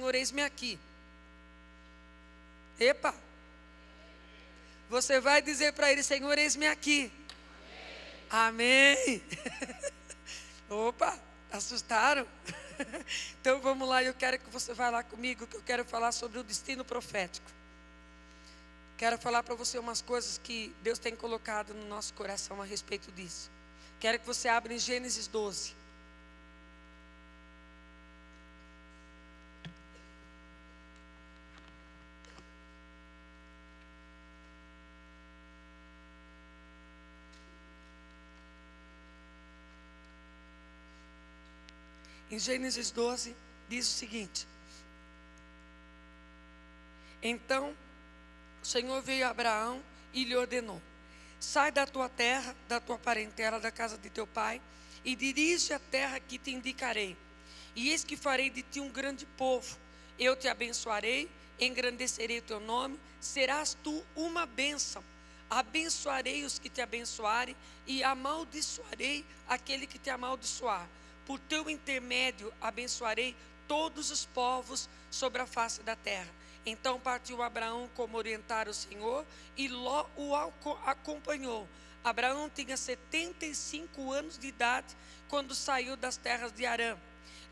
Senhor, eis-me aqui. Epa! Você vai dizer para ele: Senhor, eis-me aqui. Amém. Amém. Opa, assustaram? Então vamos lá, eu quero que você vá lá comigo, que eu quero falar sobre o destino profético. Quero falar para você umas coisas que Deus tem colocado no nosso coração a respeito disso. Quero que você abra em Gênesis 12. Em Gênesis 12, diz o seguinte: então o Senhor veio a Abraão e lhe ordenou: sai da tua terra, da tua parentela, da casa de teu pai, e dirige a terra que te indicarei. E eis que farei de ti um grande povo. Eu te abençoarei, engrandecerei o teu nome, serás tu uma bênção. Abençoarei os que te abençoarem, e amaldiçoarei aquele que te amaldiçoar. Por teu intermédio abençoarei todos os povos sobre a face da terra. Então partiu Abraão como orientara o Senhor, e Ló o acompanhou. Abraão tinha 75 anos de idade quando saiu das terras de Harã.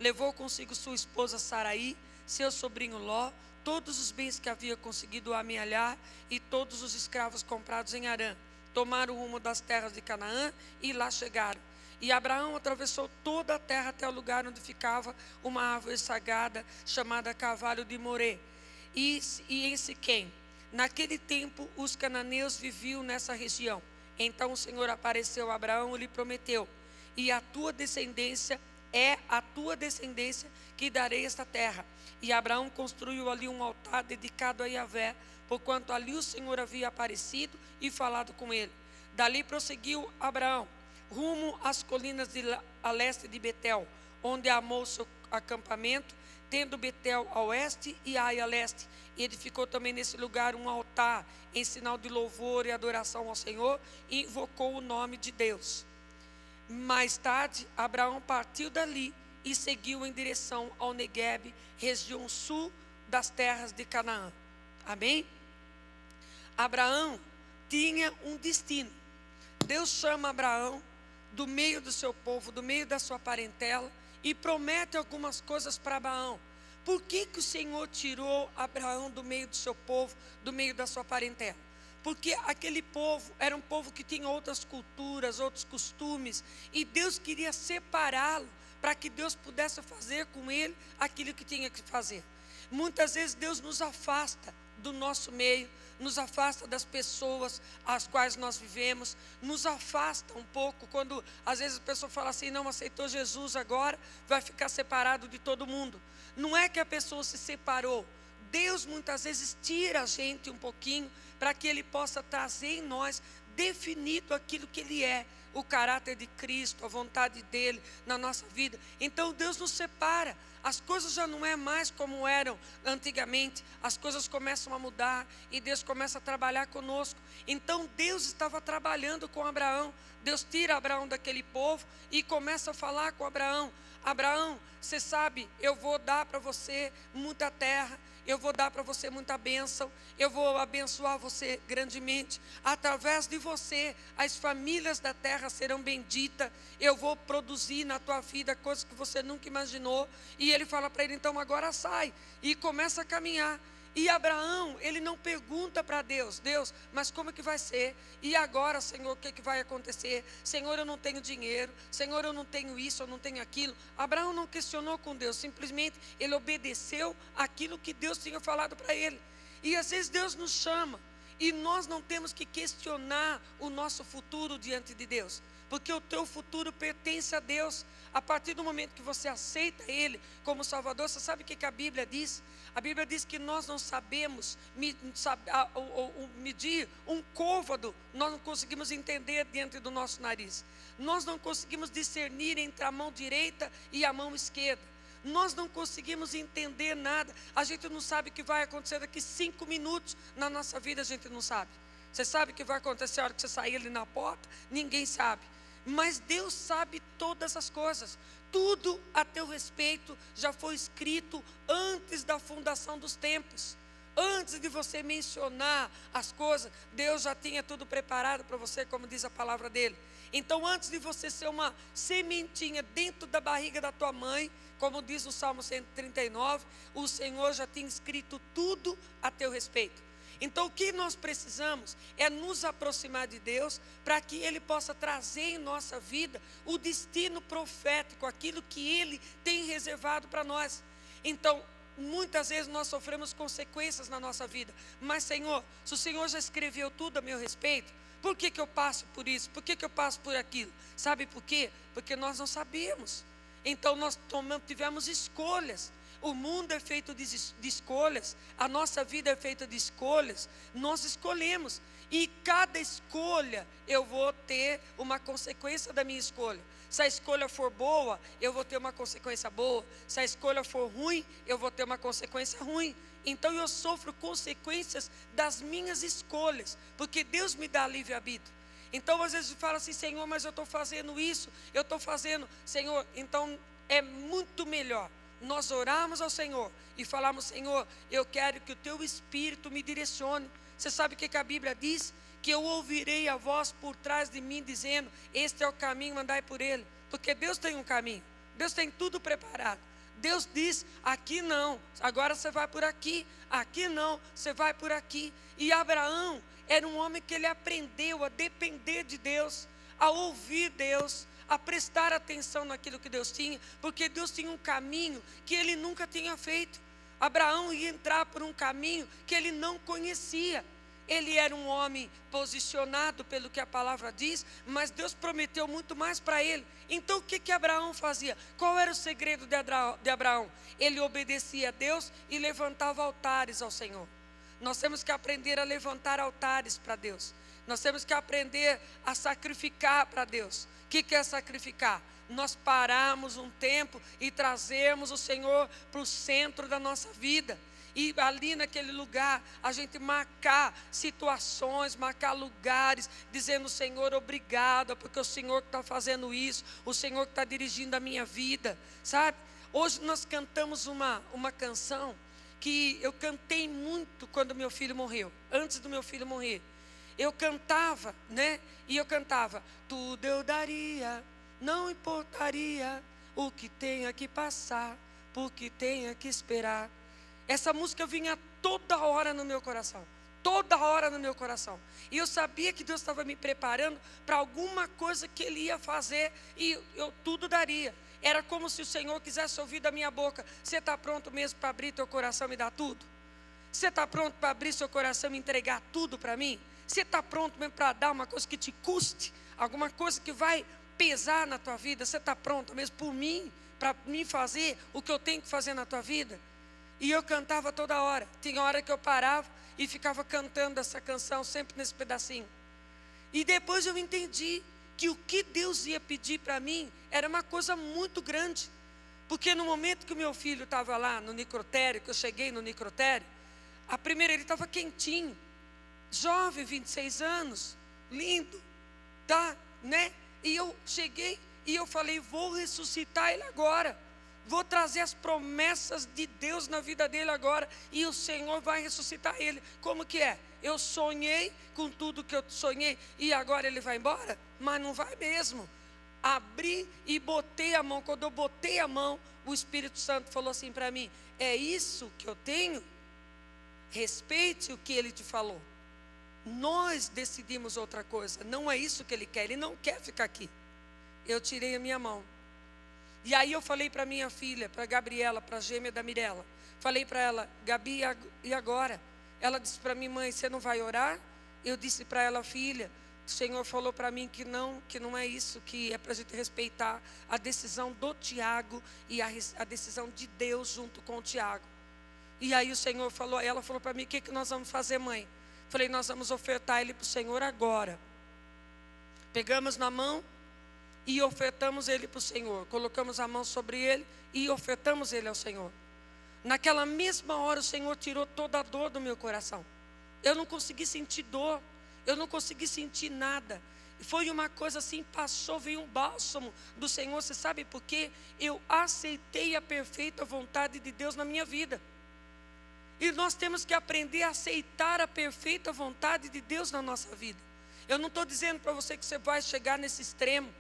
Levou consigo sua esposa Saraí, seu sobrinho Ló, todos os bens que havia conseguido amealhar e todos os escravos comprados em Harã. Tomaram o rumo das terras de Canaã e lá chegaram. E Abraão atravessou toda a terra até o lugar onde ficava uma árvore sagrada chamada Carvalho de Moré, e em Siquém. Naquele tempo os cananeus viviam nessa região. Então o Senhor apareceu a Abraão e lhe prometeu: e a tua descendência que darei esta terra. E Abraão construiu ali um altar dedicado a Yahvé, porquanto ali o Senhor havia aparecido e falado com ele. Dali prosseguiu Abraão rumo às colinas a leste de Betel, onde armou seu acampamento, tendo Betel a oeste e Ai a leste. E edificou também nesse lugar um altar em sinal de louvor e adoração ao Senhor, e invocou o nome de Deus. Mais tarde, Abraão partiu dali e seguiu em direção ao Neguebe, região sul das terras de Canaã. Amém? Abraão tinha um destino. Deus chama Abraão do meio do seu povo, do meio da sua parentela, e promete algumas coisas para Abraão. Por que o Senhor tirou Abraão do meio do seu povo, do meio da sua parentela? Porque aquele povo era um povo que tinha outras culturas, outros costumes, e Deus queria separá-lo para que Deus pudesse fazer com ele aquilo que tinha que fazer. Muitas vezes Deus nos afasta do nosso meio, nos afasta das pessoas às quais nós vivemos, nos afasta um pouco quando às vezes a pessoa fala assim: não aceitou Jesus agora, vai ficar separado de todo mundo. Não é que a pessoa se separou, Deus muitas vezes tira a gente um pouquinho para que Ele possa trazer em nós definido aquilo que Ele é, o caráter de Cristo, a vontade dEle na nossa vida. Então Deus nos separa. As coisas já não é mais como eram antigamente. As coisas começam a mudar e Deus começa a trabalhar conosco. Então Deus estava trabalhando com Abraão. Deus tira Abraão daquele povo e começa a falar com Abraão: Abraão, você sabe, eu vou dar para você muita terra, eu vou dar para você muita bênção, eu vou abençoar você grandemente. Através de você, as famílias da terra serão benditas. Eu vou produzir na tua vida coisas que você nunca imaginou. E ele fala para ele: então agora sai, e começa a caminhar. E Abraão, ele não pergunta para Deus: Deus, mas como é que vai ser? E agora, Senhor, o que é que vai acontecer? Senhor, eu não tenho dinheiro. Senhor, eu não tenho isso, eu não tenho aquilo. Abraão não questionou com Deus, simplesmente ele obedeceu aquilo que Deus tinha falado para ele. E às vezes Deus nos chama e nós não temos que questionar o nosso futuro diante de Deus, porque o teu futuro pertence a Deus. A partir do momento que você aceita Ele como Salvador, você sabe o que a Bíblia diz? A Bíblia diz que nós não sabemos medir um côvado, nós não conseguimos entender diante do nosso nariz. Nós não conseguimos discernir entre a mão direita e a mão esquerda. Nós não conseguimos entender nada. A gente não sabe o que vai acontecer daqui 5 minutos na nossa vida, a gente não sabe. Você sabe o que vai acontecer a hora que você sair ali na porta? Ninguém sabe. Mas Deus sabe todas as coisas. tudo a teu respeito já foi escrito antes da fundação dos tempos. Antes de você mencionar as coisas, Deus já tinha tudo preparado para você, como diz a palavra dele. Então, antes de você ser uma sementinha dentro da barriga da tua mãe, como diz o Salmo 139, o Senhor já tinha escrito tudo a teu respeito. Então, o que nós precisamos é nos aproximar de Deus, para que Ele possa trazer em nossa vida o destino profético, aquilo que Ele tem reservado para nós. Então, muitas vezes nós sofremos consequências na nossa vida. Mas, Senhor, se o Senhor já escreveu tudo a meu respeito, por que eu passo por isso? Por que eu passo por aquilo? Sabe por quê? Porque nós não sabíamos. Então nós tivemos escolhas. O mundo é feito de escolhas. A nossa vida é feita de escolhas. Nós escolhemos. E cada escolha eu vou ter uma consequência da minha escolha. Se a escolha for boa, eu vou ter uma consequência boa. Se a escolha for ruim, eu vou ter uma consequência ruim. Então eu sofro consequências das minhas escolhas, porque Deus me dá livre-arbítrio. Então às vezes eu falo assim: Senhor, mas eu estou fazendo isso, eu estou fazendo, Senhor. Então é muito melhor nós orarmos ao Senhor e falarmos: Senhor, eu quero que o teu Espírito me direcione. Você sabe o que a Bíblia diz? Que eu ouvirei a voz por trás de mim dizendo: este é o caminho, andai por ele. Porque Deus tem um caminho, Deus tem tudo preparado. Deus diz: aqui não, agora você vai por aqui. Aqui não, você vai por aqui. E Abraão era um homem que ele aprendeu a depender de Deus, a ouvir Deus, a prestar atenção naquilo que Deus tinha, porque Deus tinha um caminho que ele nunca tinha feito. Abraão ia entrar por um caminho que ele não conhecia. Ele era um homem posicionado pelo que a palavra diz, mas Deus prometeu muito mais para ele. Então o que Abraão fazia? Qual era o segredo de Abraão? Ele obedecia a Deus e levantava altares ao Senhor. Nós temos que aprender a levantar altares para Deus. Nós temos que aprender a sacrificar para Deus. O que é sacrificar? Nós pararmos um tempo e trazermos o Senhor para o centro da nossa vida. E ali naquele lugar, a gente marcar situações, marcar lugares, dizendo: Senhor, obrigado, porque o Senhor que está fazendo isso, o Senhor que está dirigindo a minha vida, sabe? Hoje nós cantamos uma canção que eu cantei muito quando meu filho morreu, antes do meu filho morrer. Eu cantava, né? E eu cantava: tudo eu daria, não importaria o que tenha que passar, porque tenha que esperar. Essa música vinha toda hora no meu coração. Toda hora no meu coração. E eu sabia que Deus estava me preparando para alguma coisa que Ele ia fazer. E eu tudo daria. Era como se o Senhor quisesse ouvir da minha boca: você está pronto mesmo para abrir teu coração e me dar tudo? Você está pronto para abrir seu coração e me entregar tudo para mim? Você está pronto mesmo para dar uma coisa que te custe? Alguma coisa que vai pesar na tua vida? Você está pronto mesmo por mim? Para mim fazer o que eu tenho que fazer na tua vida? E eu cantava toda hora. Tinha hora que eu parava e ficava cantando essa canção, sempre nesse pedacinho. E depois eu entendi que o que Deus ia pedir para mim era uma coisa muito grande. Porque no momento que o meu filho estava lá no necrotério, que eu cheguei no necrotério, a primeira, ele estava quentinho, jovem, 26 anos, lindo, tá, né? E eu cheguei e eu falei: vou ressuscitar ele agora. Vou trazer as promessas de Deus na vida dele agora. E o Senhor vai ressuscitar ele. Como que é? Eu sonhei com tudo que eu sonhei e agora ele vai embora? Mas não vai mesmo. Abri e botei a mão. Quando eu botei a mão, o Espírito Santo falou assim para mim: é isso que eu tenho? Respeite o que ele te falou. Nós decidimos outra coisa. Não é isso que ele quer. Ele não quer ficar aqui. Eu tirei a minha mão. E aí eu falei para minha filha, para a Gabriela, para a gêmea da Mirella. Falei para ela: Gabi, e agora? Ela disse para mim: mãe, você não vai orar? Eu disse para ela: filha, o Senhor falou para mim que não é isso, que é para a gente respeitar a decisão do Tiago e a decisão de Deus junto com o Tiago. E aí o Senhor falou, ela falou para mim: o que nós vamos fazer, mãe? Falei: nós vamos ofertar ele para o Senhor agora. Pegamos na mão e ofertamos ele para o Senhor. Colocamos a mão sobre ele e ofertamos ele ao Senhor. Naquela mesma hora o Senhor tirou toda a dor do meu coração. Eu não consegui sentir dor. Eu não consegui sentir nada. Foi uma coisa assim, passou, veio um bálsamo do Senhor. Você sabe por quê? Eu aceitei a perfeita vontade de Deus na minha vida. E nós temos que aprender a aceitar a perfeita vontade de Deus na nossa vida. Eu não estou dizendo para você que você vai chegar nesse extremo,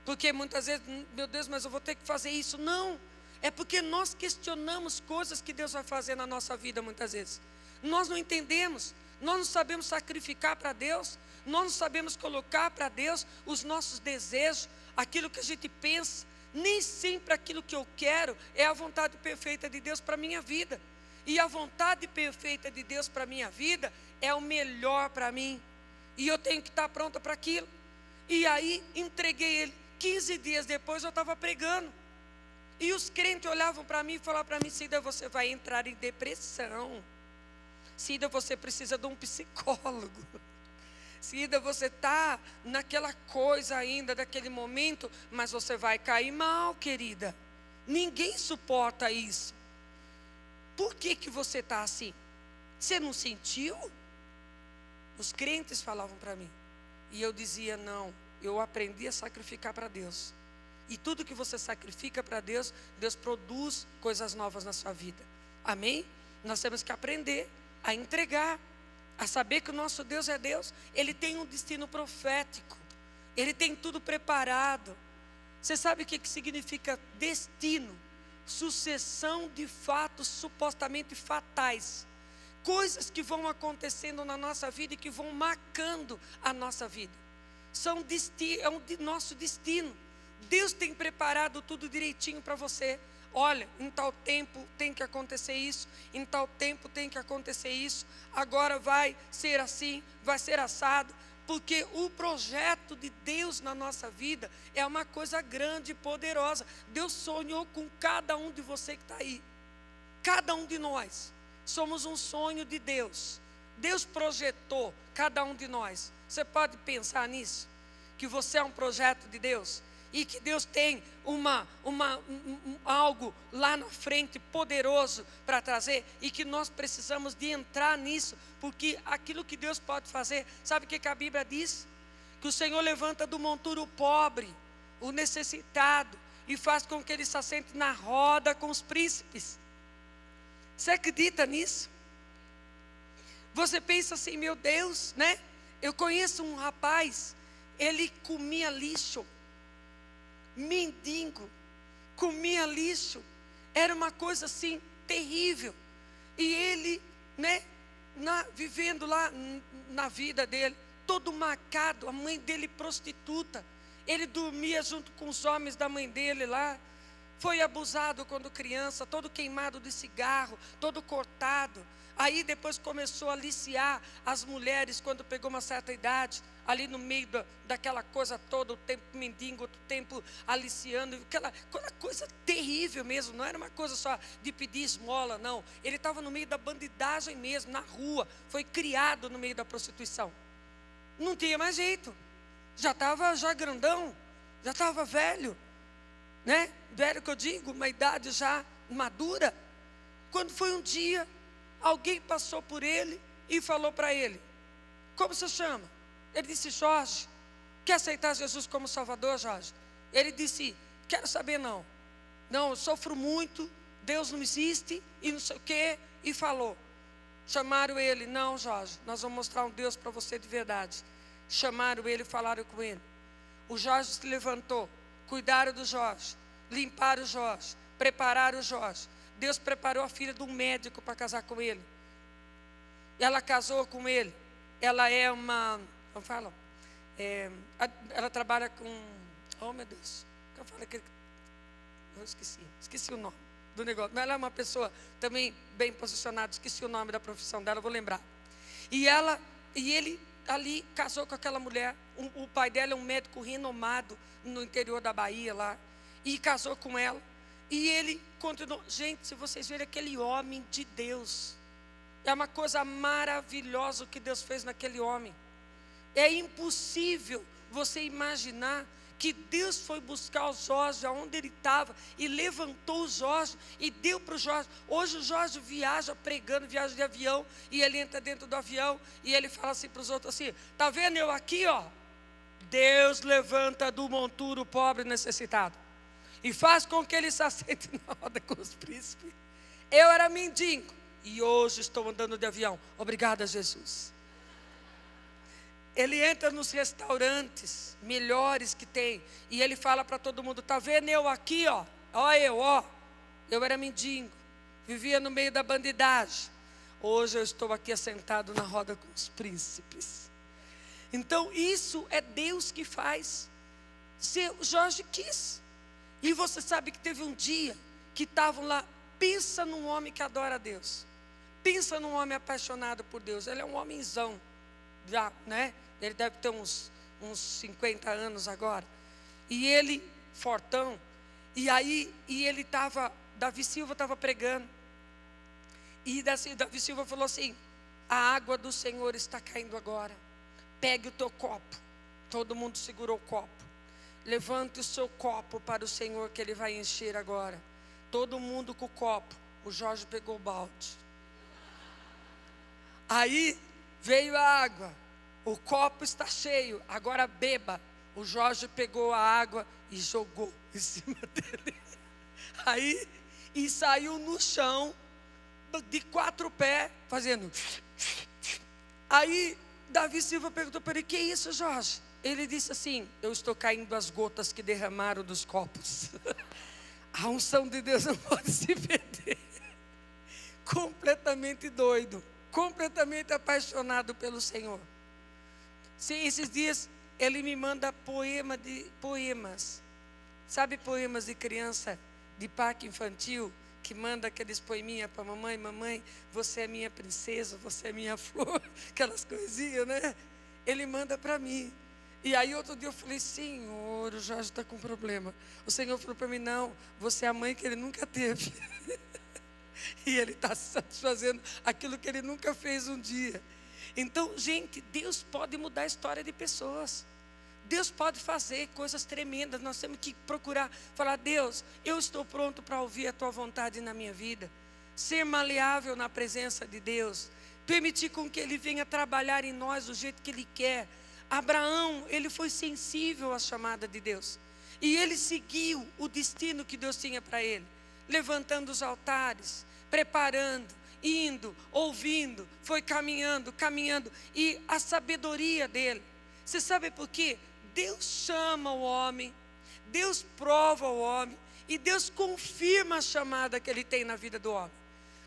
porque muitas vezes, meu Deus, mas eu vou ter que fazer isso. Não, é porque nós questionamos coisas que Deus vai fazer na nossa vida muitas vezes. Nós não entendemos, nós não sabemos sacrificar para Deus, nós não sabemos colocar para Deus os nossos desejos, aquilo que a gente pensa. Nem sempre aquilo que eu quero é a vontade perfeita de Deus para a minha vida. E a vontade perfeita de Deus para a minha vida é o melhor para mim. E eu tenho que estar pronta para aquilo. E aí entreguei ele. 15 dias depois eu estava pregando. E os crentes olhavam para mim e falavam para mim: Cida, você vai entrar em depressão. Cida, você precisa de um psicólogo. Cida, você está naquela coisa ainda, daquele momento, mas você vai cair mal, querida. Ninguém suporta isso. Por que você está assim? Você não sentiu? Os crentes falavam para mim. E eu dizia: não, eu aprendi a sacrificar para Deus. E tudo que você sacrifica para Deus, Deus produz coisas novas na sua vida. Amém? Nós temos que aprender a entregar, a saber que o nosso Deus é Deus. Ele tem um destino profético. Ele tem tudo preparado. Você sabe o que significa destino? Sucessão de fatos supostamente fatais. Coisas que vão acontecendo na nossa vida e que vão marcando a nossa vida. É um nosso destino. Deus tem preparado tudo direitinho para você. Olha, em tal tempo tem que acontecer isso, em tal tempo tem que acontecer isso, agora vai ser assim, vai ser assado, porque o projeto de Deus na nossa vida é uma coisa grande e poderosa. Deus sonhou com cada um de você que está aí. Cada um de nós somos um sonho de Deus. Deus projetou cada um de nós. Você pode pensar nisso? Que você é um projeto de Deus? E que Deus tem algo lá na frente poderoso para trazer, e que nós precisamos de entrar nisso, porque aquilo que Deus pode fazer, sabe o que a Bíblia diz? Que o Senhor levanta do monturo o pobre, o necessitado, e faz com que ele se assente na roda com os príncipes. Você acredita nisso? Você pensa assim: meu Deus, né? Eu conheço um rapaz, ele comia lixo. Mendigo, comia lixo, era uma coisa assim terrível. E ele, né, vivendo lá na vida dele, todo marcado, a mãe dele prostituta, ele dormia junto com os homens da mãe dele lá, foi abusado quando criança, todo queimado de cigarro, todo cortado. Aí depois começou a aliciar as mulheres quando pegou uma certa idade, ali no meio daquela coisa toda, o tempo mendigo, outro tempo aliciando, aquela coisa terrível mesmo. Não era uma coisa só de pedir esmola, não. Ele estava no meio da bandidagem mesmo, na rua, foi criado no meio da prostituição. Não tinha mais jeito, já estava grandão, já estava velho, né? Velho que eu digo, uma idade já madura. Quando foi um dia, alguém passou por ele e falou para ele: como você chama? Ele disse: Jorge. Quer aceitar Jesus como Salvador, Jorge? Ele disse: quero saber não. Não, eu sofro muito, Deus não existe e não sei o quê. E falou. Chamaram ele: não, Jorge, nós vamos mostrar um Deus para você de verdade. Chamaram ele e falaram com ele. O Jorge se levantou, cuidaram do Jorge, limparam o Jorge, prepararam o Jorge. Deus preparou a filha de um médico para casar com ele. Ela casou com ele. Ela é uma... Como fala? Ela trabalha com... Oh, meu Deus. Eu falei que... Eu esqueci o nome do negócio. Mas ela é uma pessoa também bem posicionada. Esqueci o nome da profissão dela, vou lembrar. E ele ali casou com aquela mulher. O pai dela é um médico renomado no interior da Bahia lá. E casou com ela. E ele continuou. Gente, se vocês verem aquele homem de Deus, é uma coisa maravilhosa o que Deus fez naquele homem. É impossível você imaginar que Deus foi buscar o Jorge aonde ele estava e levantou o Jorge e deu para o Jorge. Hoje o Jorge viaja pregando, viaja de avião, e ele entra dentro do avião e ele fala assim para os outros assim: tá vendo eu aqui, ó? Deus levanta do monturo o pobre necessitado e faz com que ele se assente na roda com os príncipes. Eu era mendigo e hoje estou andando de avião. Obrigada, Jesus. Ele entra nos restaurantes melhores que tem e ele fala para todo mundo: tá vendo eu aqui, ó? Eu era mendigo, vivia no meio da bandidagem. Hoje eu estou aqui assentado na roda com os príncipes. Então isso é Deus que faz. Jorge quis. E você sabe que teve um dia que estavam lá. Pensa num homem que adora a Deus. Pensa num homem apaixonado por Deus. Ele é um homenzão, já, né? Ele deve ter uns 50 anos agora. E ele, fortão. E ele estava, Davi Silva estava pregando. E Davi Silva falou assim: a água do Senhor está caindo agora. Pegue o teu copo. Todo mundo segurou o copo. Levante o seu copo para o Senhor, que Ele vai encher agora. Todo mundo com o copo. O Jorge pegou o balde. Aí veio a água. O copo está cheio. Agora beba. O Jorge pegou a água e jogou em cima dele. Aí, e saiu no chão, de 4 pés, fazendo. Aí, Davi Silva perguntou para ele: que é isso, Jorge? Ele disse assim: eu estou caindo as gotas que derramaram dos copos. A unção de Deus não pode se perder. Completamente doido, completamente apaixonado pelo Senhor. Esses dias ele me manda poemas. Sabe poemas de criança, de parque infantil, que manda aqueles poeminhas para mamãe: mamãe, você é minha princesa, você é minha flor, aquelas coisinhas, né? Ele manda para mim. E aí outro dia eu falei: Senhor, o Jorge está com problema. O Senhor falou para mim: não, você é a mãe que ele nunca teve. E ele está satisfazendo aquilo que ele nunca fez um dia. Então, gente, Deus pode mudar a história de pessoas. Deus pode fazer coisas tremendas. Nós temos que procurar falar: Deus, eu estou pronto para ouvir a tua vontade na minha vida. Ser maleável na presença de Deus. Permitir com que Ele venha trabalhar em nós do jeito que Ele quer. Abraão, ele foi sensível à chamada de Deus. E ele seguiu o destino que Deus tinha para ele. Levantando os altares, preparando, indo, ouvindo, foi caminhando. E a sabedoria dele. Você sabe por quê? Deus chama o homem, Deus prova o homem, e Deus confirma a chamada que Ele tem na vida do homem.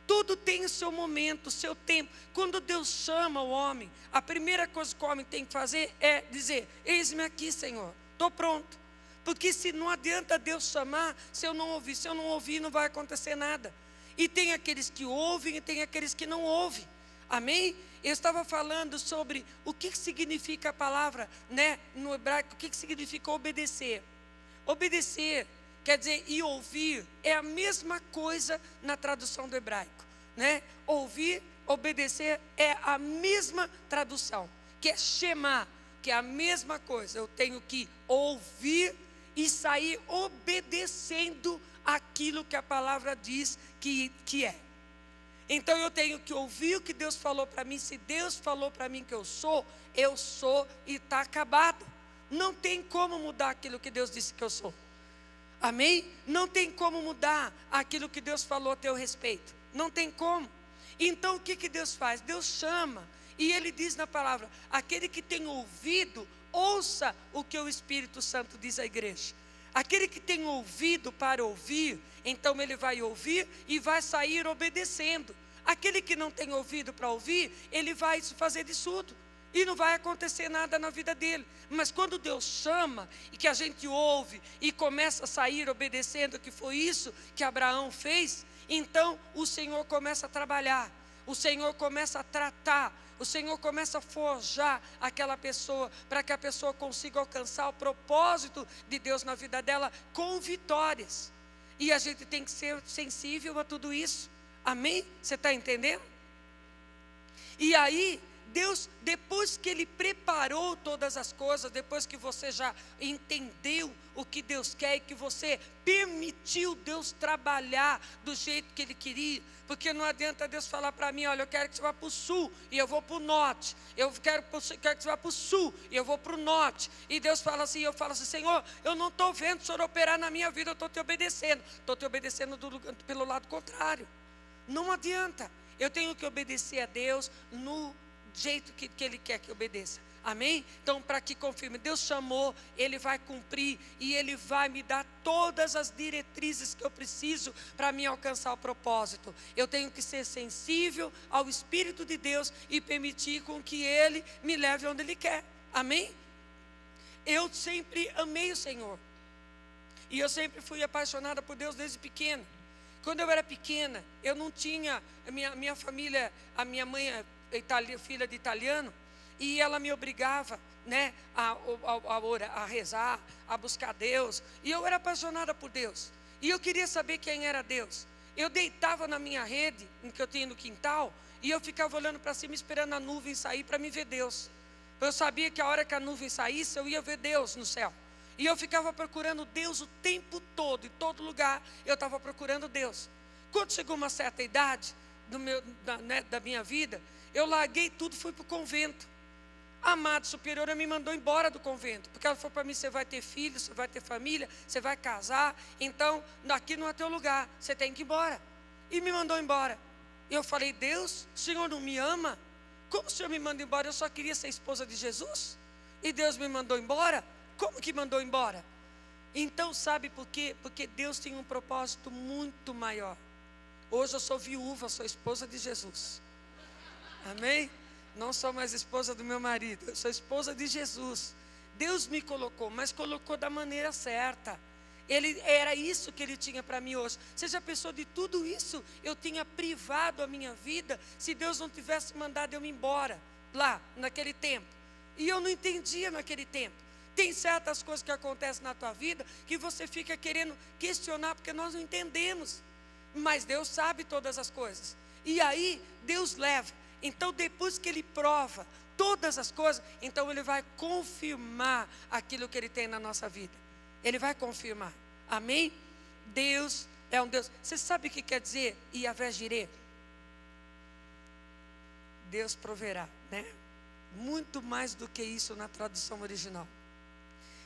Tudo tem o seu momento, o seu tempo. Quando Deus chama o homem, a primeira coisa que o homem tem que fazer é dizer: eis-me aqui, Senhor, estou pronto. Porque se não adianta Deus chamar, se eu não ouvir, não vai acontecer nada. E tem aqueles que ouvem e tem aqueles que não ouvem. Amém? Eu estava falando sobre o que significa a palavra, né, no hebraico, o que significa obedecer. Obedecer quer dizer, e ouvir é a mesma coisa na tradução do hebraico, né? Ouvir, obedecer é a mesma tradução, que é shema, que é a mesma coisa. Eu tenho que ouvir e sair obedecendo aquilo que a palavra diz que é. Então eu tenho que ouvir o que Deus falou para mim. Se Deus falou para mim que eu sou e está acabado. Não tem como mudar aquilo que Deus disse que eu sou. Amém? Não tem como mudar aquilo que Deus falou a teu respeito. Não tem como. Então o que Deus faz? Deus chama. E Ele diz na palavra: aquele que tem ouvido, ouça o que o Espírito Santo diz à igreja. Aquele que tem ouvido para ouvir, então ele vai ouvir e vai sair obedecendo. Aquele que não tem ouvido para ouvir, ele vai fazer de surdo. E não vai acontecer nada na vida dele. Mas quando Deus chama e que a gente ouve e começa a sair obedecendo, que foi isso que Abraão fez, então o Senhor começa a trabalhar. O Senhor começa a tratar. O Senhor começa a forjar aquela pessoa para que a pessoa consiga alcançar o propósito de Deus na vida dela com vitórias. E a gente tem que ser sensível a tudo isso. Amém? Você está entendendo? E aí, Deus, depois que Ele preparou todas as coisas, depois que você já entendeu o que Deus quer e que você permitiu Deus trabalhar do jeito que Ele queria, porque não adianta Deus falar para mim, olha, eu quero que você vá para o sul e eu vou para o norte, eu quero que você vá para o sul e eu vou para o norte, e Deus fala assim, eu falo assim, Senhor, eu não estou vendo o Senhor operar na minha vida, eu estou te obedecendo pelo lado contrário. Não adianta, eu tenho que obedecer a Deus no jeito que Ele quer que eu obedeça. Amém? Então, para que confirme, Deus chamou, Ele vai cumprir e Ele vai me dar todas as diretrizes que eu preciso para me alcançar o propósito. Eu tenho que ser sensível ao Espírito de Deus e permitir com que Ele me leve onde Ele quer. Amém? Eu sempre amei o Senhor e eu sempre fui apaixonada por Deus desde pequena. Quando eu era pequena, eu não tinha, minha família, a minha mãe é filha de italiano, e ela me obrigava, né, a rezar, a buscar Deus, e eu era apaixonada por Deus, e eu queria saber quem era Deus. Eu deitava na minha rede, que eu tinha no quintal, e eu ficava olhando para cima, esperando a nuvem sair para me ver Deus. Eu sabia que a hora que a nuvem saísse, eu ia ver Deus no céu. E eu ficava procurando Deus o tempo todo, em todo lugar eu estava procurando Deus. Quando chegou uma certa idade da minha vida, eu larguei tudo e fui para o convento. A amada superiora me mandou embora do convento, porque ela falou para mim, você vai ter filhos, você vai ter família, você vai casar, então aqui não é teu lugar, você tem que ir embora. E me mandou embora. E eu falei, Deus, o Senhor não me ama? Como o Senhor me manda embora? Eu só queria ser esposa de Jesus? E Deus me mandou embora? Como que mandou embora? Então sabe por quê? Porque Deus tem um propósito muito maior. Hoje eu sou viúva, sou esposa de Jesus. Amém? Não sou mais esposa do meu marido, eu sou esposa de Jesus. Deus me colocou, mas colocou da maneira certa. Era isso que Ele tinha para mim hoje. Você já pensou, de tudo isso eu tinha privado a minha vida, se Deus não tivesse mandado eu ir embora, lá, naquele tempo. E eu não entendia naquele tempo. Tem certas coisas que acontecem na tua vida que você fica querendo questionar, porque nós não entendemos. Mas Deus sabe todas as coisas. E aí, Deus leva. Então, depois que Ele prova todas as coisas, então Ele vai confirmar aquilo que Ele tem na nossa vida. Ele vai confirmar. Amém? Deus é um Deus. Você sabe o que quer dizer Yahvé Jireh? Deus proverá, né? Muito mais do que isso na tradução original.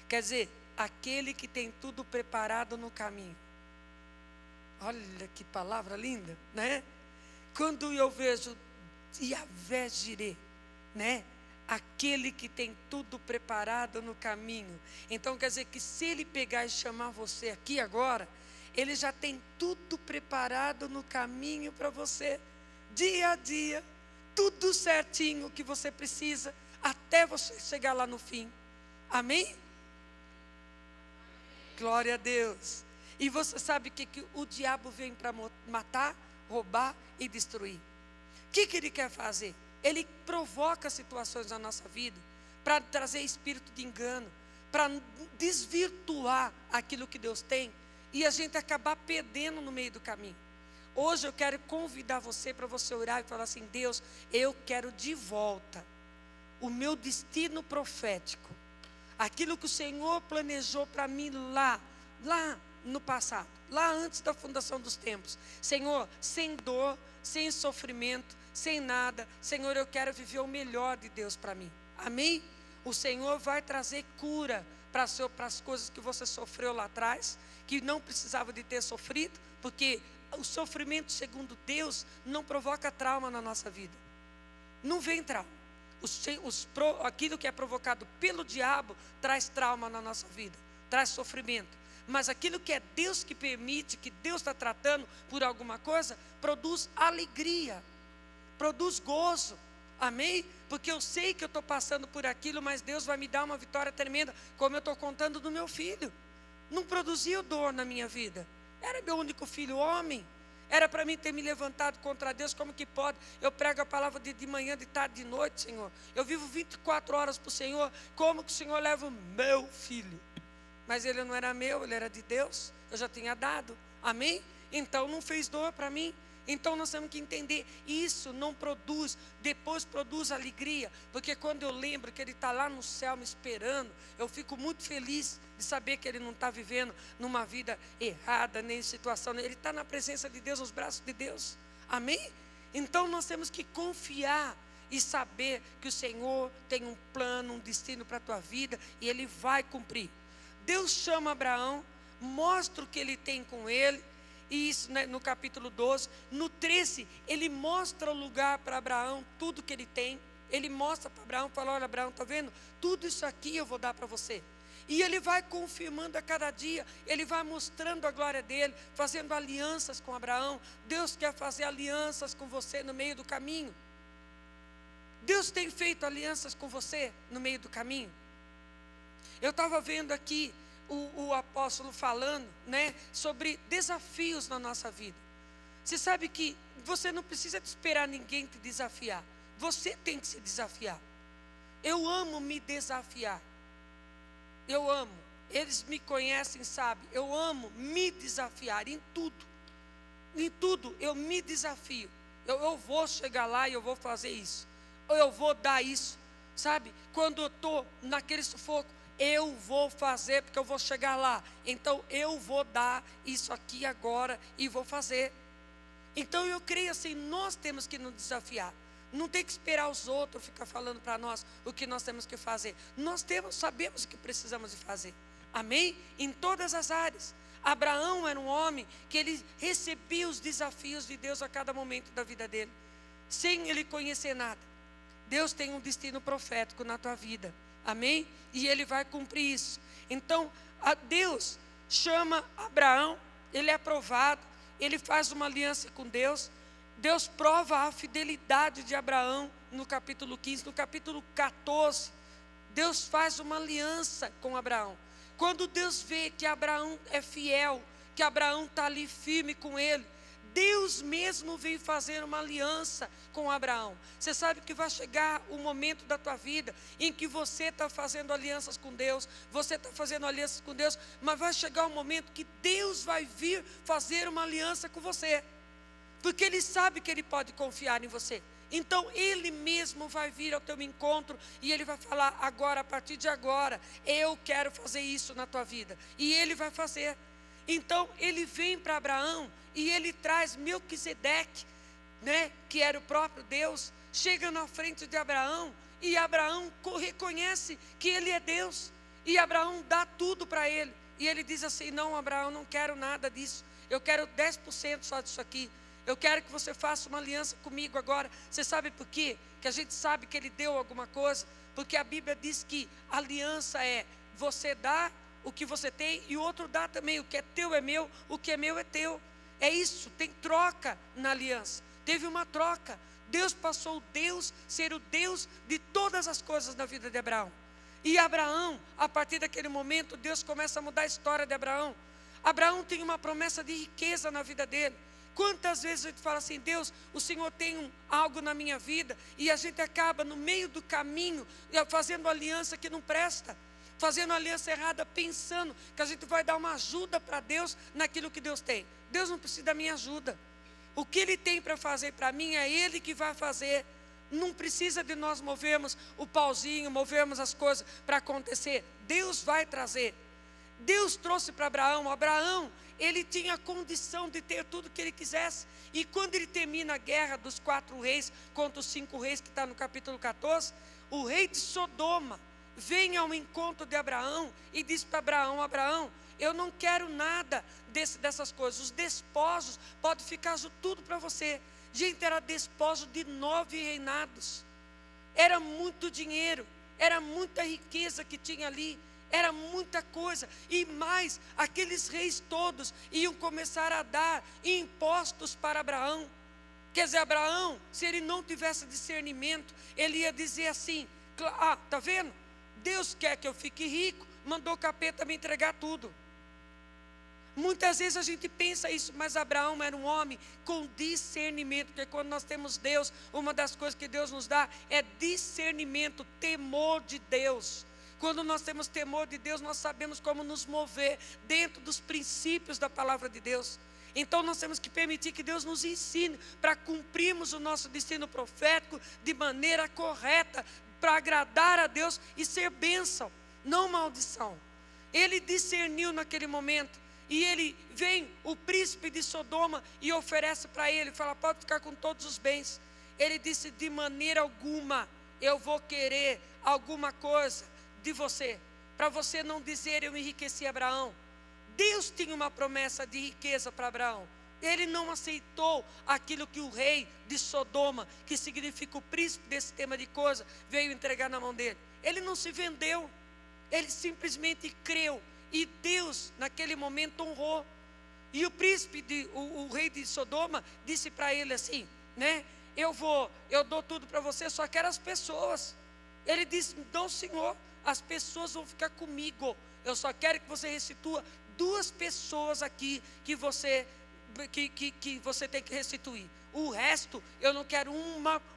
Quer dizer, aquele que tem tudo preparado no caminho. Olha que palavra linda, né? Quando eu vejo Yahvé Jireh, né? Aquele que tem tudo preparado no caminho. Então quer dizer que se Ele pegar e chamar você aqui agora, Ele já tem tudo preparado no caminho para você, dia a dia, tudo certinho que você precisa, até você chegar lá no fim. Amém? Glória a Deus. E você sabe que o diabo vem para matar, roubar e destruir. O que ele quer fazer? Ele provoca situações na nossa vida para trazer espírito de engano, para desvirtuar aquilo que Deus tem e a gente acabar perdendo no meio do caminho. Hoje eu quero convidar você para você orar e falar assim, Deus, eu quero de volta o meu destino profético, aquilo que o Senhor planejou para mim lá no passado, lá antes da fundação dos tempos. Senhor, sem dor, sem sofrimento, sem nada, Senhor, eu quero viver o melhor de Deus para mim. Amém? O Senhor vai trazer cura para as coisas que você sofreu lá atrás, que não precisava de ter sofrido, porque o sofrimento, segundo Deus, não provoca trauma na nossa vida. Não vem trauma. Aquilo que é provocado pelo diabo traz trauma na nossa vida, traz sofrimento. Mas aquilo que é Deus que permite, que Deus está tratando por alguma coisa, produz alegria, produz gozo. Amém? Porque eu sei que eu estou passando por aquilo, mas Deus vai me dar uma vitória tremenda, como eu estou contando do meu filho. Não produziu dor na minha vida. Era meu único filho homem. Era para mim ter me levantado contra Deus. Como que pode? Eu prego a palavra de manhã, de tarde, de noite, Senhor. Eu vivo 24 horas para o Senhor. Como que o Senhor leva o meu filho? Mas ele não era meu, ele era de Deus. Eu já tinha dado. Amém? Então não fez dor para mim. Então nós temos que entender, isso não produz, depois produz alegria, porque quando eu lembro que ele está lá no céu me esperando, eu fico muito feliz de saber que ele não está vivendo numa vida errada, nem em situação, ele está na presença de Deus, nos braços de Deus, amém? Então nós temos que confiar e saber que o Senhor tem um plano, um destino para a tua vida, e Ele vai cumprir. Deus chama Abraão, mostra o que Ele tem com ele, e isso, né, no capítulo 12, no 13, Ele mostra o lugar para Abraão, tudo que ele tem, Ele mostra para Abraão, fala, olha Abraão, está vendo? Tudo isso aqui eu vou dar para você. E Ele vai confirmando a cada dia, Ele vai mostrando a glória dEle, fazendo alianças com Abraão. Deus quer fazer alianças com você no meio do caminho. Deus tem feito alianças com você no meio do caminho. Eu estava vendo aqui o apóstolo falando, né, sobre desafios na nossa vida. Você sabe que você não precisa de esperar ninguém te desafiar. Você tem que se desafiar. Eu amo me desafiar. Eu amo. Eles me conhecem, sabem. Eu amo me desafiar em tudo. Em tudo eu me desafio. Eu vou chegar lá e eu vou fazer isso. Eu vou dar isso, sabe? Quando eu estou naquele sufoco, eu vou fazer, porque eu vou chegar lá. Então eu vou dar isso aqui agora e vou fazer. Então eu creio assim, nós temos que nos desafiar. Não tem que esperar os outros ficar falando para nós o que nós temos que fazer. Nós sabemos o que precisamos de fazer. Amém? Em todas as áreas. Abraão era um homem que ele recebia os desafios de Deus a cada momento da vida dele, sem ele conhecer nada. Deus tem um destino profético na tua vida, amém? E Ele vai cumprir isso. Então, Deus chama Abraão, ele é aprovado, ele faz uma aliança com Deus. Deus prova a fidelidade de Abraão no capítulo 15, no capítulo 14, Deus faz uma aliança com Abraão. Quando Deus vê que Abraão é fiel, que Abraão está ali firme com ele, Deus mesmo vem fazer uma aliança com Abraão. Você sabe que vai chegar o momento da tua vida em que você está fazendo alianças com Deus, você está fazendo alianças com Deus, mas vai chegar o momento que Deus vai vir fazer uma aliança com você, porque Ele sabe que Ele pode confiar em você. Então Ele mesmo vai vir ao teu encontro e Ele vai falar, agora, a partir de agora, eu quero fazer isso na tua vida, e Ele vai fazer. Então Ele vem para Abraão e Ele traz Melquisedeque, né, que era o próprio Deus, chega na frente de Abraão, e Abraão reconhece que Ele é Deus, e Abraão dá tudo para ele, e ele diz assim, não Abraão, não quero nada disso, eu quero 10% só disso aqui, eu quero que você faça uma aliança comigo agora. Você sabe por quê? Que a gente sabe que Ele deu alguma coisa, porque a Bíblia diz que aliança é você dá o que você tem, e o outro dá também, o que é teu é meu, o que é meu é teu. É isso, tem troca na aliança. Teve uma troca. Deus passou ser o Deus de todas as coisas na vida de Abraão. E Abraão, a partir daquele momento, Deus começa a mudar a história de Abraão. Abraão tem uma promessa de riqueza na vida dele. Quantas vezes a gente fala assim, Deus, o Senhor tem algo na minha vida, e a gente acaba no meio do caminho fazendo aliança que não presta, fazendo aliança errada, pensando que a gente vai dar uma ajuda para Deus naquilo que Deus tem. Deus não precisa da minha ajuda. O que Ele tem para fazer para mim é Ele que vai fazer. Não precisa de nós movermos o pauzinho, movermos as coisas para acontecer. Deus vai trazer. Deus trouxe para Abraão. Abraão, ele tinha a condição de ter tudo que ele quisesse. E quando ele termina a guerra dos 4 reis contra os 5 reis, que está no capítulo 14, o rei de Sodoma vem ao encontro de Abraão e diz para Abraão, Abraão, eu não quero nada dessas coisas, os despojos, pode ficar tudo para você. Gente, era despojo de 9 reinados, era muito dinheiro, era muita riqueza que tinha ali, era muita coisa, e mais, aqueles reis todos iam começar a dar impostos para Abraão. Quer dizer, Abraão, se ele não tivesse discernimento, ele ia dizer assim, está vendo? Deus quer que eu fique rico, mandou o capeta me entregar tudo. Muitas vezes a gente pensa isso, mas Abraão era um homem com discernimento, porque quando nós temos Deus, uma das coisas que Deus nos dá é discernimento, temor de Deus. Quando nós temos temor de Deus, nós sabemos como nos mover dentro dos princípios da palavra de Deus. Então nós temos que permitir que Deus nos ensine para cumprirmos o nosso destino profético de maneira correta, para agradar a Deus e ser bênção, não maldição. Ele discerniu naquele momento, e ele vem, o príncipe de Sodoma, e oferece para ele, fala: pode ficar com todos os bens. Ele disse: de maneira alguma eu vou querer alguma coisa de você, para você não dizer eu enriqueci Abraão. Deus tinha uma promessa de riqueza para Abraão. Ele não aceitou aquilo que o rei de Sodoma, que significa o príncipe desse tema de coisa, veio entregar na mão dele. Ele não se vendeu, ele simplesmente creu, e Deus naquele momento honrou. E o príncipe, o rei de Sodoma, disse para ele assim, né? Eu dou tudo para você, só quero as pessoas. Ele disse: não, Senhor, as pessoas vão ficar comigo, eu só quero que você restitua 2 pessoas aqui que você tem que restituir. O resto eu não quero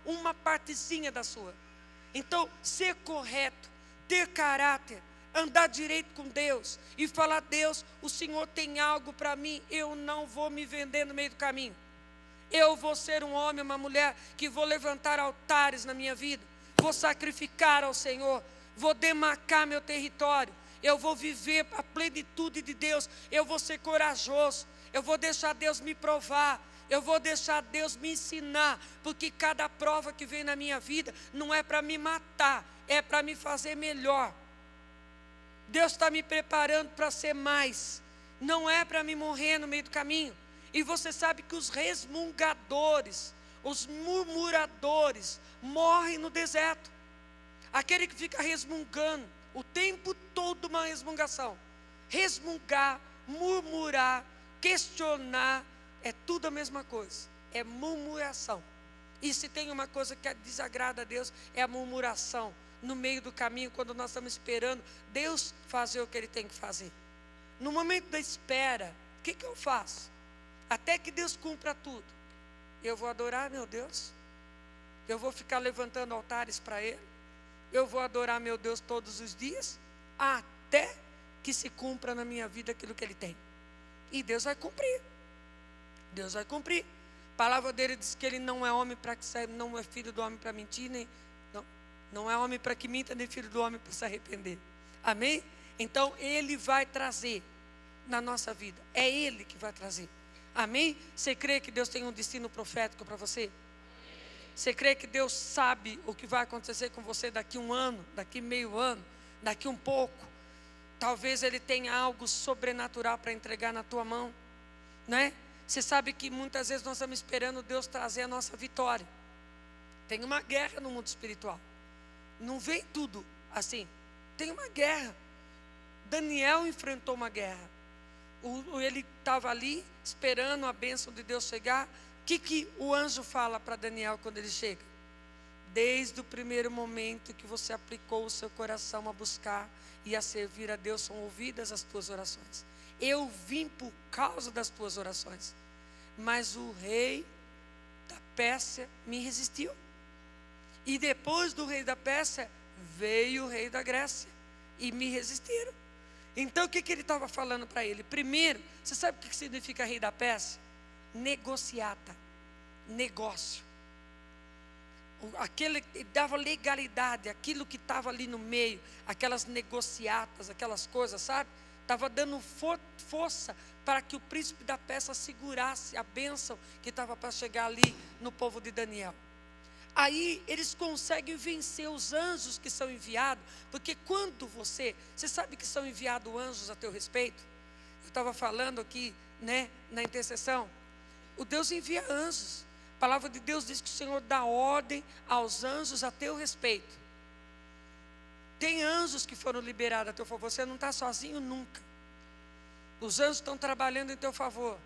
uma partezinha da sua. Então, ser correto, ter caráter, andar direito com Deus e falar: Deus, o Senhor tem algo para mim, eu não vou me vender no meio do caminho. Eu vou ser um homem, uma mulher que vou levantar altares na minha vida, vou sacrificar ao Senhor, vou demarcar meu território, eu vou viver a plenitude de Deus, eu vou ser corajoso, eu vou deixar Deus me provar, eu vou deixar Deus me ensinar, porque cada prova que vem na minha vida não é para me matar, é para me fazer melhor. Deus está me preparando para ser mais, não é para me morrer no meio do caminho. E você sabe que os resmungadores, os murmuradores, morrem no deserto. Aquele que fica resmungando o tempo todo, uma resmungação. Resmungar, murmurar, questionar, é tudo a mesma coisa, é murmuração. E se tem uma coisa que desagrada a Deus, é a murmuração no meio do caminho, quando nós estamos esperando Deus fazer o que Ele tem que fazer. No momento da espera, o que eu faço? Até que Deus cumpra tudo, eu vou adorar meu Deus, eu vou ficar levantando altares para Ele, eu vou adorar meu Deus todos os dias, até que se cumpra na minha vida aquilo que Ele tem. E Deus vai cumprir. Deus vai cumprir. A palavra dele diz que Ele não é homem para que saiba, não é filho do homem para mentir, não é homem para que minta, nem filho do homem para se arrepender. Amém? Então Ele vai trazer na nossa vida. É Ele que vai trazer. Amém? Você crê que Deus tem um destino profético para você? Você crê que Deus sabe o que vai acontecer com você daqui 1 ano, daqui meio ano, daqui um pouco? Talvez Ele tenha algo sobrenatural para entregar na tua mão, né? Você sabe que muitas vezes nós estamos esperando Deus trazer a nossa vitória. Tem uma guerra no mundo espiritual. Não vem tudo assim. Tem uma guerra. Daniel enfrentou uma guerra. Ele estava ali esperando a bênção de Deus chegar. O que o anjo fala para Daniel quando ele chega? Desde o primeiro momento que você aplicou o seu coração a buscar e a servir a Deus, são ouvidas as tuas orações. Eu vim por causa das tuas orações, mas o rei da Pérsia me resistiu. E depois do rei da Pérsia, veio o rei da Grécia e me resistiram. Então o que ele estava falando para ele? Primeiro, você sabe o que significa rei da Pérsia? Negociata, negócio. Aquele que dava legalidade, aquilo que estava ali no meio, aquelas negociatas, aquelas coisas, sabe? Estava dando força para que o príncipe da Pérsia segurasse a bênção que estava para chegar ali no povo de Daniel. Aí eles conseguem vencer os anjos que são enviados, porque quando você sabe que são enviados anjos a teu respeito? Eu estava falando aqui, né, na intercessão, o Deus envia anjos. A palavra de Deus diz que o Senhor dá ordem aos anjos a teu respeito. Tem anjos que foram liberados a teu favor, você não está sozinho nunca. Os anjos estão trabalhando em teu favor.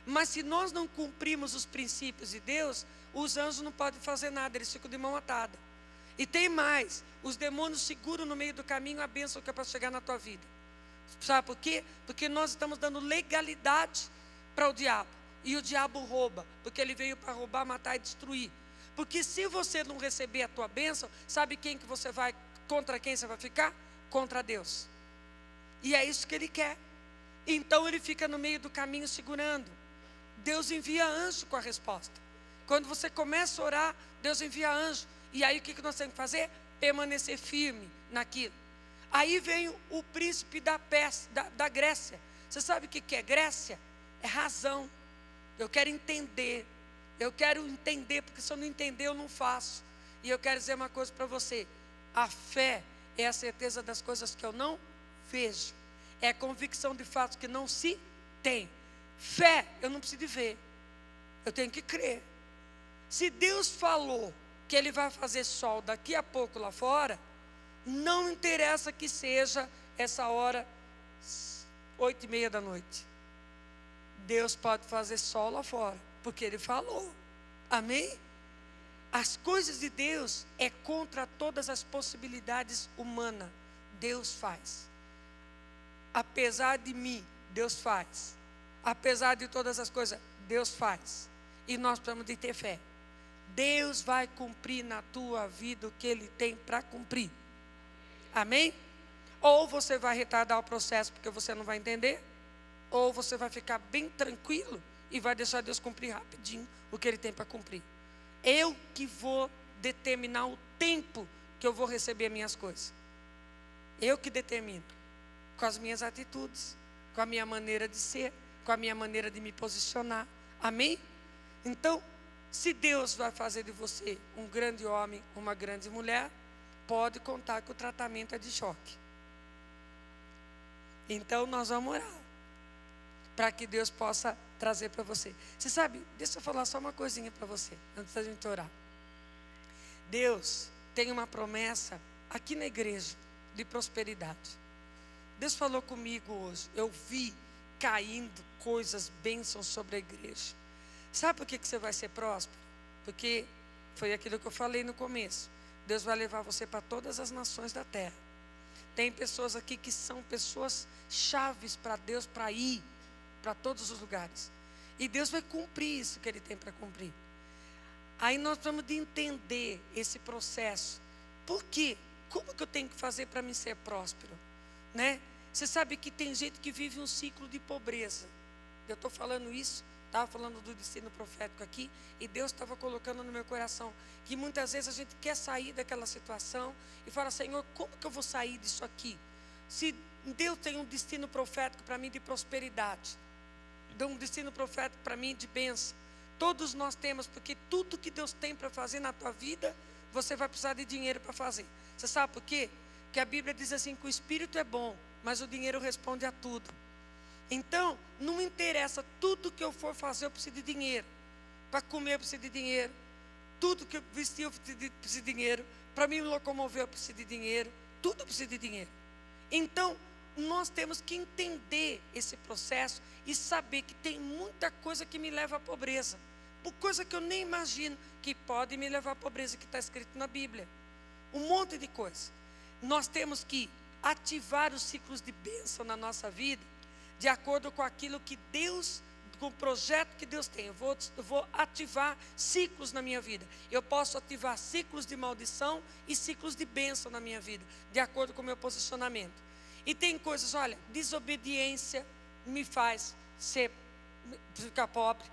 Mas se nós não cumprimos os princípios de Deus, os anjos não podem fazer nada, eles ficam de mão atada. E tem mais, os demônios seguram no meio do caminho a bênção que é para chegar na tua vida. Sabe por quê? Porque nós estamos dando legalidade para o diabo. E o diabo rouba, porque ele veio para roubar, matar e destruir. Porque se você não receber a tua bênção, sabe quem que você vai, contra quem você vai ficar? Contra Deus. E é isso que ele quer. Então ele fica no meio do caminho segurando. Deus envia anjo com a resposta. Quando você começa a orar, Deus envia anjo. E aí o que nós temos que fazer? Permanecer firme naquilo. Aí vem o príncipe da Grécia. Você sabe o que é Grécia? É razão. Eu quero entender. Eu quero entender, porque se eu não entender, eu não faço. E eu quero dizer uma coisa para você. A fé é a certeza das coisas que eu não vejo. É a convicção de fatos que não se tem. Fé, eu não preciso de ver. Eu tenho que crer. Se Deus falou que Ele vai fazer sol daqui a pouco lá fora, não interessa que seja essa hora, 8:30 da noite. Deus pode fazer sol lá fora, porque Ele falou. Amém? As coisas de Deus é contra todas as possibilidades humanas. Deus faz. Apesar de mim, Deus faz. Apesar de todas as coisas, Deus faz. E nós precisamos de ter fé. Deus vai cumprir na tua vida o que Ele tem para cumprir. Amém? Ou você vai retardar o processo porque você não vai entender, ou você vai ficar bem tranquilo e vai deixar Deus cumprir rapidinho o que Ele tem para cumprir. Eu que vou determinar o tempo que eu vou receber minhas coisas. Eu que determino. Com as minhas atitudes, com a minha maneira de ser, com a minha maneira de me posicionar. Amém? Então, se Deus vai fazer de você um grande homem, uma grande mulher, pode contar que o tratamento é de choque. Então, nós vamos orar para que Deus possa trazer para você. Você sabe, deixa eu falar só uma coisinha para você, antes da gente orar. Deus tem uma promessa aqui na igreja de prosperidade. Deus falou comigo hoje, eu vi caindo coisas, bênçãos sobre a igreja. Sabe por que você vai ser próspero? Porque foi aquilo que eu falei no começo. Deus vai levar você para todas as nações da terra. Tem pessoas aqui que são pessoas chaves para Deus, para ir para todos os lugares. E Deus vai cumprir isso que Ele tem para cumprir. Aí nós precisamos de entender esse processo. Por quê? Como que eu tenho que fazer para me ser próspero? Né? Você sabe que tem gente que vive um ciclo de pobreza. Eu estou falando isso, estava falando do destino profético aqui, e Deus estava colocando no meu coração que muitas vezes a gente quer sair daquela situação e fala: Senhor, como que eu vou sair disso aqui? Se Deus tem um destino profético para mim de prosperidade, deu um destino profético para mim de bênção. Todos nós temos, porque tudo que Deus tem para fazer na tua vida, você vai precisar de dinheiro para fazer. Você sabe por quê? Porque a Bíblia diz assim, que o Espírito é bom, mas o dinheiro responde a tudo. Então, não interessa, tudo que eu for fazer eu preciso de dinheiro. Para comer eu preciso de dinheiro. Tudo que eu vestir eu preciso de dinheiro. Para me locomover eu preciso de dinheiro. Tudo eu preciso de dinheiro. Então, nós temos que entender esse processo e saber que tem muita coisa que me leva à pobreza. Por coisa que eu nem imagino que pode me levar à pobreza, que está escrito na Bíblia. Um monte de coisa. Nós temos que ativar os ciclos de bênção na nossa vida, de acordo com aquilo que Deus, com o projeto que Deus tem. Eu vou ativar ciclos na minha vida. Eu posso ativar ciclos de maldição e ciclos de bênção na minha vida, de acordo com o meu posicionamento. E tem coisas, olha, desobediência me faz ficar pobre.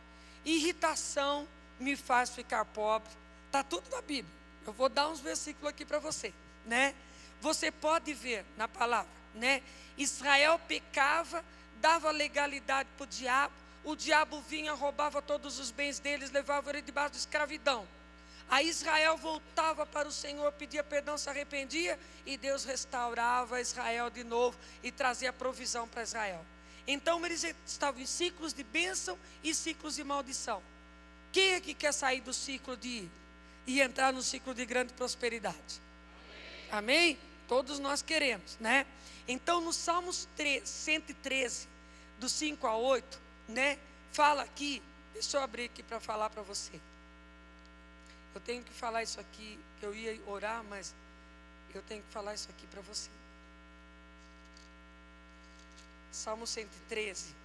Irritação me faz ficar pobre. Está tudo na Bíblia. Eu vou dar uns versículos aqui para você, né? Você pode ver na palavra, né? Israel pecava, dava legalidade para o diabo vinha, roubava todos os bens deles, levava ele debaixo de escravidão. Aí Israel voltava para o Senhor, pedia perdão, se arrependia, e Deus restaurava Israel de novo e trazia provisão para Israel. Então eles estavam em ciclos de bênção e ciclos de maldição. Quem é que quer sair do ciclo e entrar no ciclo de grande prosperidade? Amém? Todos nós queremos, né? Então no Salmos 113, do 5 a 8, né? Fala aqui, deixa eu abrir aqui para falar para você. Eu tenho que falar isso aqui, que eu ia orar, mas eu tenho que falar isso aqui para você. Salmo 113.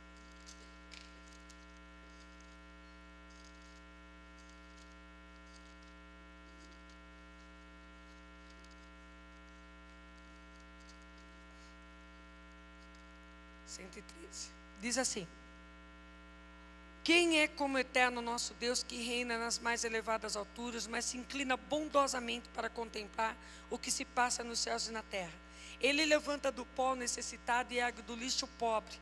Diz assim: Quem é como o eterno nosso Deus, que reina nas mais elevadas alturas, mas se inclina bondosamente para contemplar o que se passa nos céus e na terra? Ele levanta do pó o necessitado e ergue do lixo o pobre,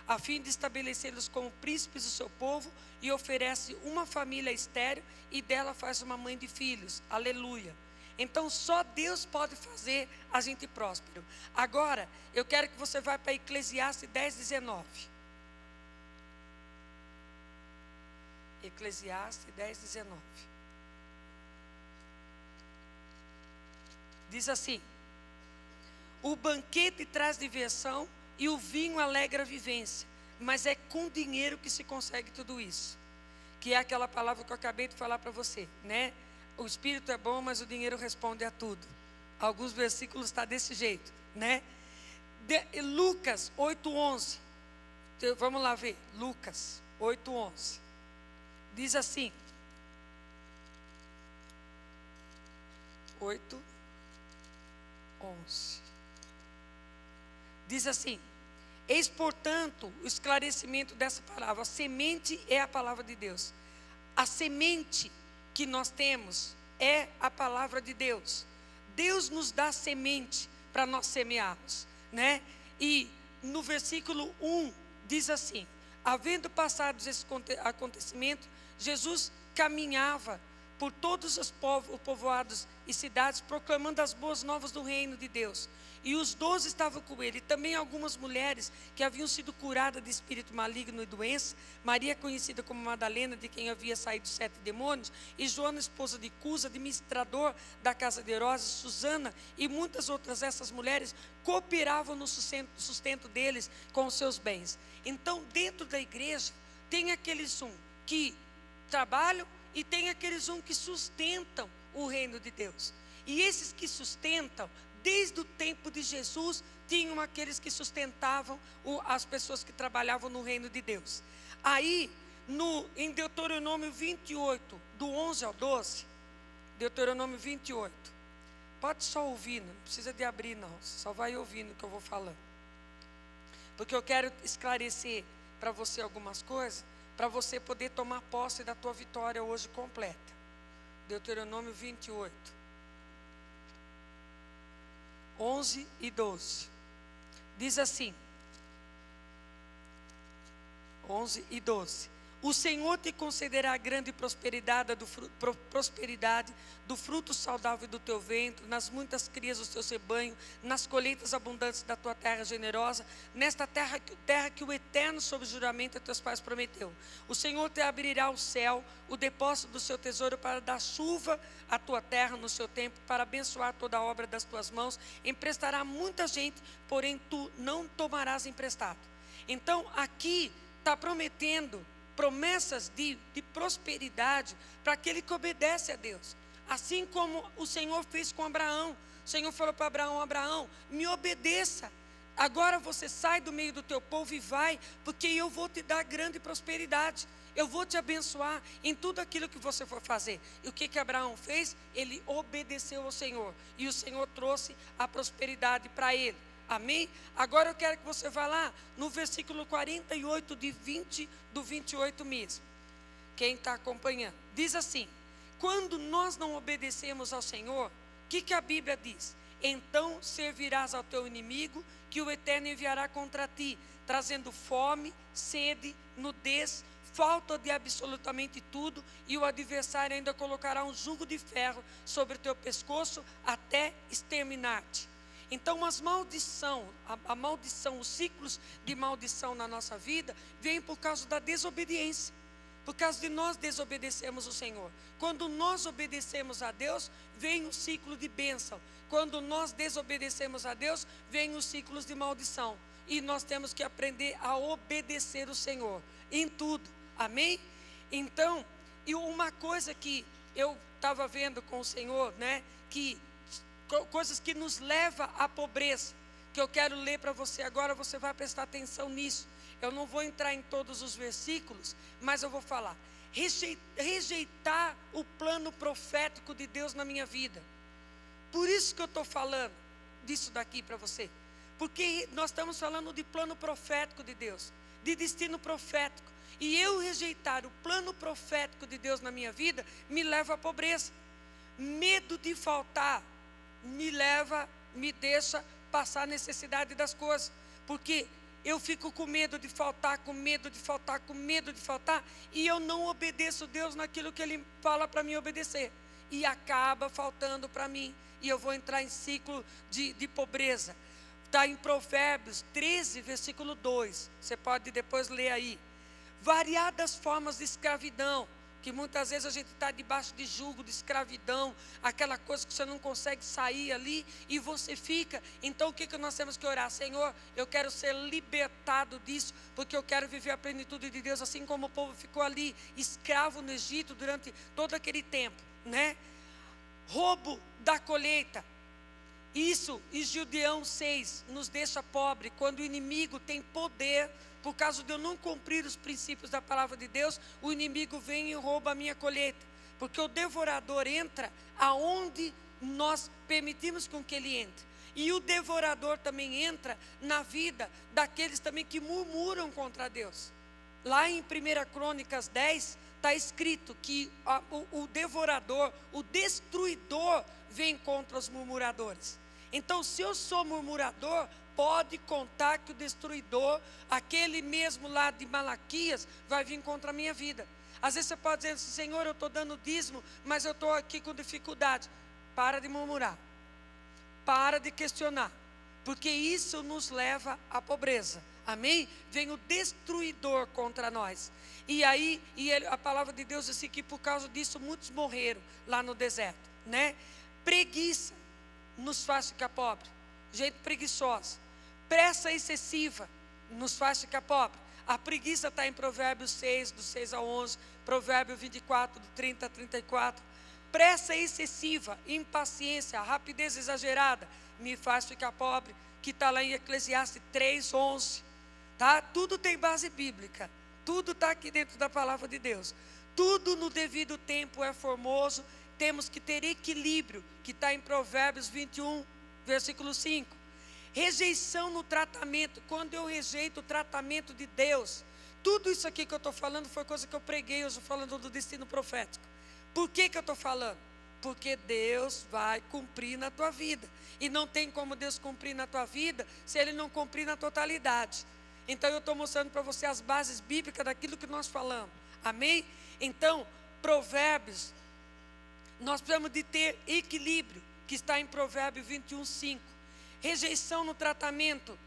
a fim de estabelecê-los como príncipes do seu povo, e oferece uma família estéril, e dela faz uma mãe de filhos. Aleluia. Então só Deus pode fazer a gente próspero. Agora, eu quero que você vá para Eclesiastes 10:19. Eclesiastes 10:19. Diz assim: o banquete traz diversão e o vinho alegra a vivência, mas é com dinheiro que se consegue tudo isso. Que é aquela palavra que eu acabei de falar para você, né? O espírito é bom, mas o dinheiro responde a tudo. Alguns versículos está desse jeito, né? Lucas 8:11. Vamos lá ver, Lucas 8:11. Diz assim, 8:11. Diz assim: eis, portanto, o esclarecimento dessa palavra. A semente é a palavra de Deus. A semente que nós temos é a palavra de Deus. Deus nos dá semente para nós semearmos, né? E no versículo 1 diz assim: havendo passado esse acontecimento, Jesus caminhava por todos os povoados e cidades, proclamando as boas novas do reino de Deus. E os 12 estavam com ele, e também algumas mulheres que haviam sido curadas de espírito maligno e doença, Maria, conhecida como Madalena, de quem havia saído 7 demônios, e Joana, esposa de Cusa, administrador da casa de Herodes, Susana, e muitas outras. Essas mulheres cooperavam no sustento deles com os seus bens. Então, dentro da igreja, tem aqueles que trabalham e tem aqueles que sustentam o reino de Deus. E esses que sustentam, desde o tempo de Jesus, tinham aqueles que sustentavam as pessoas que trabalhavam no reino de Deus. Aí, em Deuteronômio 28, do 11 ao 12, Deuteronômio 28, pode só ouvir, não precisa de abrir não, só vai ouvindo o que eu vou falando. Porque eu quero esclarecer para você algumas coisas, para você poder tomar posse da tua vitória hoje completa. Deuteronômio 28, 11 e 12. Diz assim, 11 e 12. O Senhor te concederá grande prosperidade do fruto saudável do teu ventre, nas muitas crias do teu rebanho, nas colheitas abundantes da tua terra generosa, nesta terra que o Eterno, sob juramento, a teus pais prometeu. O Senhor te abrirá o céu, o depósito do seu tesouro, para dar chuva à tua terra no seu tempo, para abençoar toda a obra das tuas mãos. Emprestará muita gente, porém tu não tomarás emprestado. Então aqui está prometendo promessas de prosperidade para aquele que obedece a Deus. Assim como o Senhor fez com Abraão. O Senhor falou para Abraão: Abraão, me obedeça. Agora você sai do meio do teu povo e vai, porque eu vou te dar grande prosperidade. Eu vou te abençoar em tudo aquilo que você for fazer. E o que Abraão fez? Ele obedeceu ao Senhor. E o Senhor trouxe a prosperidade para ele. Amém? Agora eu quero que você vá lá no versículo 48 do 28 mesmo. Quem está acompanhando? Diz assim: quando nós não obedecemos ao Senhor, o que a Bíblia diz? Então servirás ao teu inimigo, que o Eterno enviará contra ti, trazendo fome, sede, nudez, falta de absolutamente tudo, e o adversário ainda colocará um jugo de ferro sobre o teu pescoço até exterminar-te. Então a maldição, os ciclos de maldição na nossa vida, vêm por causa da desobediência. Por causa de nós desobedecemos o Senhor. Quando nós obedecemos a Deus, vem o ciclo de bênção. Quando nós desobedecemos a Deus, vem os ciclos de maldição. E nós temos que aprender a obedecer o Senhor em tudo. Amém? Então, e uma coisa que eu estava vendo com o Senhor, né? Coisas que nos levam à pobreza, que eu quero ler para você agora. Você vai prestar atenção nisso. Eu não vou entrar em todos os versículos, mas eu vou falar. Rejeitar o plano profético de Deus na minha vida. Por isso que eu estou falando disso daqui para você. Porque nós estamos falando de plano profético de Deus, de destino profético. E eu rejeitar o plano profético de Deus na minha vida me leva à pobreza. Medo de faltar me deixa passar a necessidade das coisas. Porque eu fico com medo de faltar, com medo de faltar, com medo de faltar, e eu não obedeço Deus naquilo que Ele fala para mim obedecer. E acaba faltando para mim. E eu vou entrar em ciclo de pobreza. Está em Provérbios 13, versículo 2. Você pode depois ler aí. Variadas formas de escravidão, que muitas vezes a gente está debaixo de jugo, de escravidão, aquela coisa que você não consegue sair ali, e você fica. Então o que nós temos que orar? Senhor, eu quero ser libertado disso, porque eu quero viver a plenitude de Deus, assim como o povo ficou ali, escravo no Egito, durante todo aquele tempo, né? Roubo da colheita. Isso, em Gideão 6, nos deixa pobre, quando o inimigo tem poder. Por causa de eu não cumprir os princípios da palavra de Deus, o inimigo vem e rouba a minha colheita. Porque o devorador entra aonde nós permitimos com que ele entre. E o devorador também entra na vida daqueles também que murmuram contra Deus. Lá em 1 Crônicas 10, está escrito que o devorador, o destruidor, vem contra os murmuradores. Então, se eu sou murmurador, pode contar que o destruidor, aquele mesmo lá de Malaquias, vai vir contra a minha vida. Às vezes você pode dizer assim: Senhor, eu estou dando dízimo, mas eu estou aqui com dificuldade. Para de murmurar, para de questionar, porque isso nos leva à pobreza. Amém? Vem o destruidor contra nós. E aí, a palavra de Deus diz assim, que por causa disso muitos morreram lá no deserto, né? Preguiça nos faz ficar pobre, gente preguiçosa. Pressa excessiva nos faz ficar pobre. A preguiça está em Provérbios 6, do 6 ao 11, Provérbios 24, do 30 a 34. Pressa excessiva, impaciência, rapidez exagerada, me faz ficar pobre, que está lá em Eclesiastes 3, 11. Tá? Tudo tem base bíblica, tudo está aqui dentro da palavra de Deus. Tudo no devido tempo é formoso, temos que ter equilíbrio, que está em Provérbios 21, versículo 5. Rejeição no tratamento, quando eu rejeito o tratamento de Deus. Tudo isso aqui que eu estou falando foi coisa que eu preguei hoje, falando do destino profético. Por que eu estou falando? Porque Deus vai cumprir na tua vida. E não tem como Deus cumprir na tua vida se Ele não cumprir na totalidade. Então eu estou mostrando para você as bases bíblicas daquilo que nós falamos. Amém? Então, Provérbios, nós precisamos de ter equilíbrio, que está em Provérbios 21, 5. Rejeição no tratamento,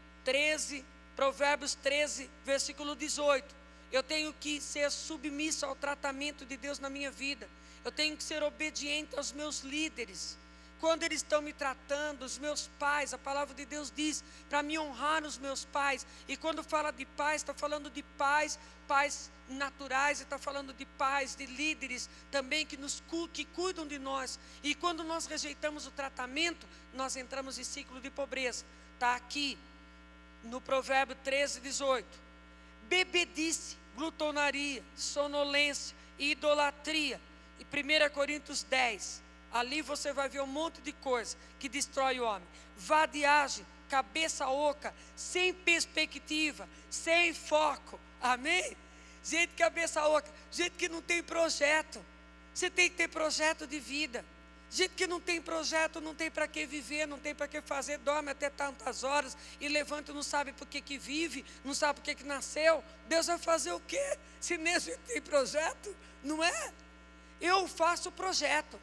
Provérbios 13, versículo 18. Eu tenho que ser submisso ao tratamento de Deus na minha vida. Eu tenho que ser obediente aos meus líderes. Quando eles estão me tratando, os meus pais, a palavra de Deus diz para me honrar os meus pais. E quando fala de pais, está falando de pais naturais, está falando de pais, de líderes também que cuidam de nós. E quando nós rejeitamos o tratamento, nós entramos em ciclo de pobreza. Está aqui no Provérbio 13, 18. Bebedice, glutonaria, sonolência e idolatria. E 1 Coríntios 10, ali você vai ver um monte de coisa que destrói o homem. Vadiagem, cabeça oca, sem perspectiva, sem foco. Amém? Gente cabeça oca, gente que não tem projeto. Você tem que ter projeto de vida. Gente que não tem projeto, não tem para que viver, não tem para que fazer, dorme até tantas horas e levanta e não sabe por que vive, não sabe por que nasceu. Deus vai fazer o quê? Se nem a gente tem projeto, não é? Eu faço projeto.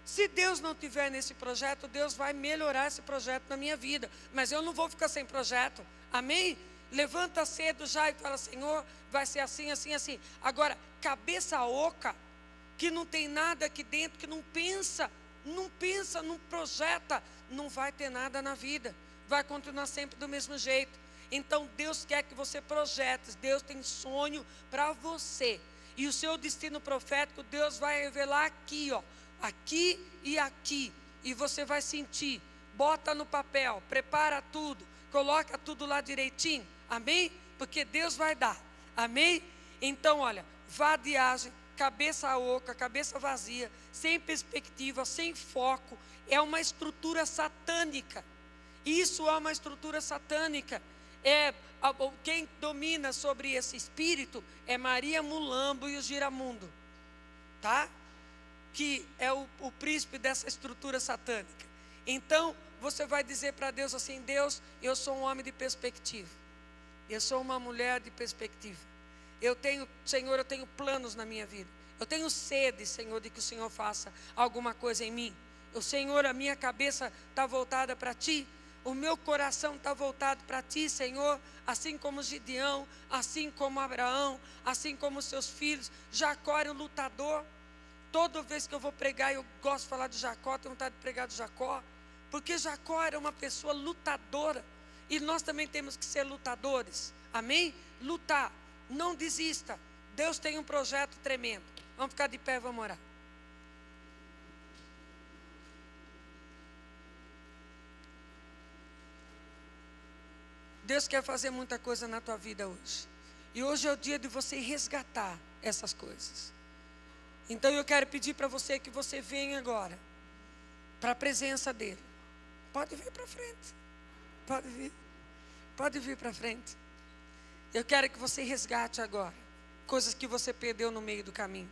Se Deus não tiver nesse projeto, Deus vai melhorar esse projeto na minha vida. Mas eu não vou ficar sem projeto. Amém? Levanta cedo já e fala: Senhor, vai ser assim, assim, assim. Agora, cabeça oca, que não tem nada aqui dentro, que não pensa, não projeta, não vai ter nada na vida. Vai continuar sempre do mesmo jeito. Então Deus quer que você projete. Deus tem sonho para você. E o seu destino profético, Deus vai revelar aqui, ó. Aqui e aqui. E você vai sentir. Bota no papel, prepara tudo, coloca tudo lá direitinho. Amém? Porque Deus vai dar. Amém? Então, olha, vadiagem, cabeça oca, cabeça vazia, sem perspectiva, sem foco, é uma estrutura satânica. Isso é uma estrutura satânica. Quem domina sobre esse espírito é Maria Mulambo e o Giramundo, tá? Que é o príncipe dessa estrutura satânica. Então, você vai dizer para Deus assim: Deus, eu sou um homem de perspectiva. Eu sou uma mulher de perspectiva. Senhor, eu tenho planos na minha vida. Eu tenho sede, Senhor, de que o Senhor faça alguma coisa em mim. Senhor, a minha cabeça está voltada para Ti. O meu coração está voltado para Ti, Senhor. Assim como Gideão, assim como Abraão, assim como os seus filhos. Jacó era um lutador. Toda vez que eu vou pregar, eu gosto de falar de Jacó, tenho vontade de pregar de Jacó. Porque Jacó era uma pessoa lutadora. E nós também temos que ser lutadores. Amém? Lutar. Não desista. Deus tem um projeto tremendo. Vamos ficar de pé, vamos orar. Deus quer fazer muita coisa na tua vida hoje. E hoje é o dia de você resgatar essas coisas. Então eu quero pedir para você que você venha agora para a presença dEle. Pode vir para frente. Pode vir. Pode vir para frente. Eu quero que você resgate agora coisas que você perdeu no meio do caminho.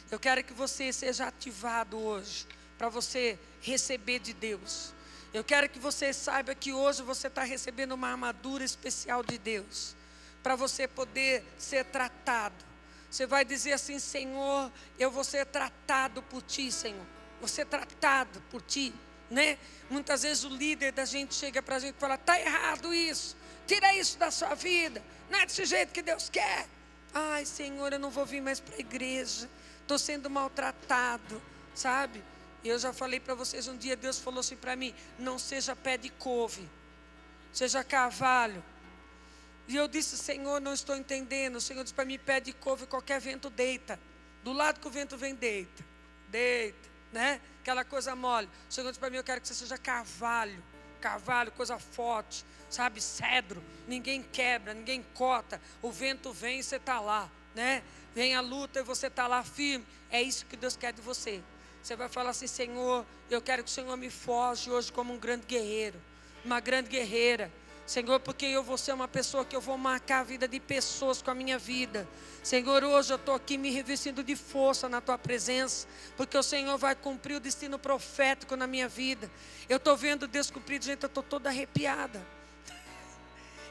Eu quero que você seja ativado hoje para você receber de Deus. Eu quero que você saiba que hoje você está recebendo uma armadura especial de Deus, para você poder ser tratado. Você vai dizer assim: Senhor, eu vou ser tratado por Ti, Senhor. Vou ser tratado por Ti, né? Muitas vezes o líder da gente chega para a gente e fala: está errado isso, tira isso da sua vida, não é desse jeito que Deus quer. Ai, Senhor, eu não vou vir mais para a igreja, estou sendo maltratado, sabe? E eu já falei para vocês um dia, Deus falou assim para mim: não seja pé de couve, seja carvalho. E eu disse: Senhor, não estou entendendo. O Senhor disse para mim: pé de couve, qualquer vento deita. Do lado que o vento vem, deita, né? Aquela coisa mole. O Senhor disse para mim: eu quero que você seja carvalho, coisa forte, sabe? Cedro, ninguém quebra, ninguém corta. O vento vem e você está lá, né? Vem a luta e você está lá firme. É isso que Deus quer de você. Você vai falar assim: Senhor, eu quero que o Senhor me forje hoje como um grande guerreiro, uma grande guerreira. Senhor, porque eu vou ser uma pessoa que eu vou marcar a vida de pessoas com a minha vida. Senhor, hoje eu estou aqui me revestindo de força na Tua presença, porque o Senhor vai cumprir o destino profético na minha vida. Eu estou vendo Deus cumprir, gente, eu estou toda arrepiada.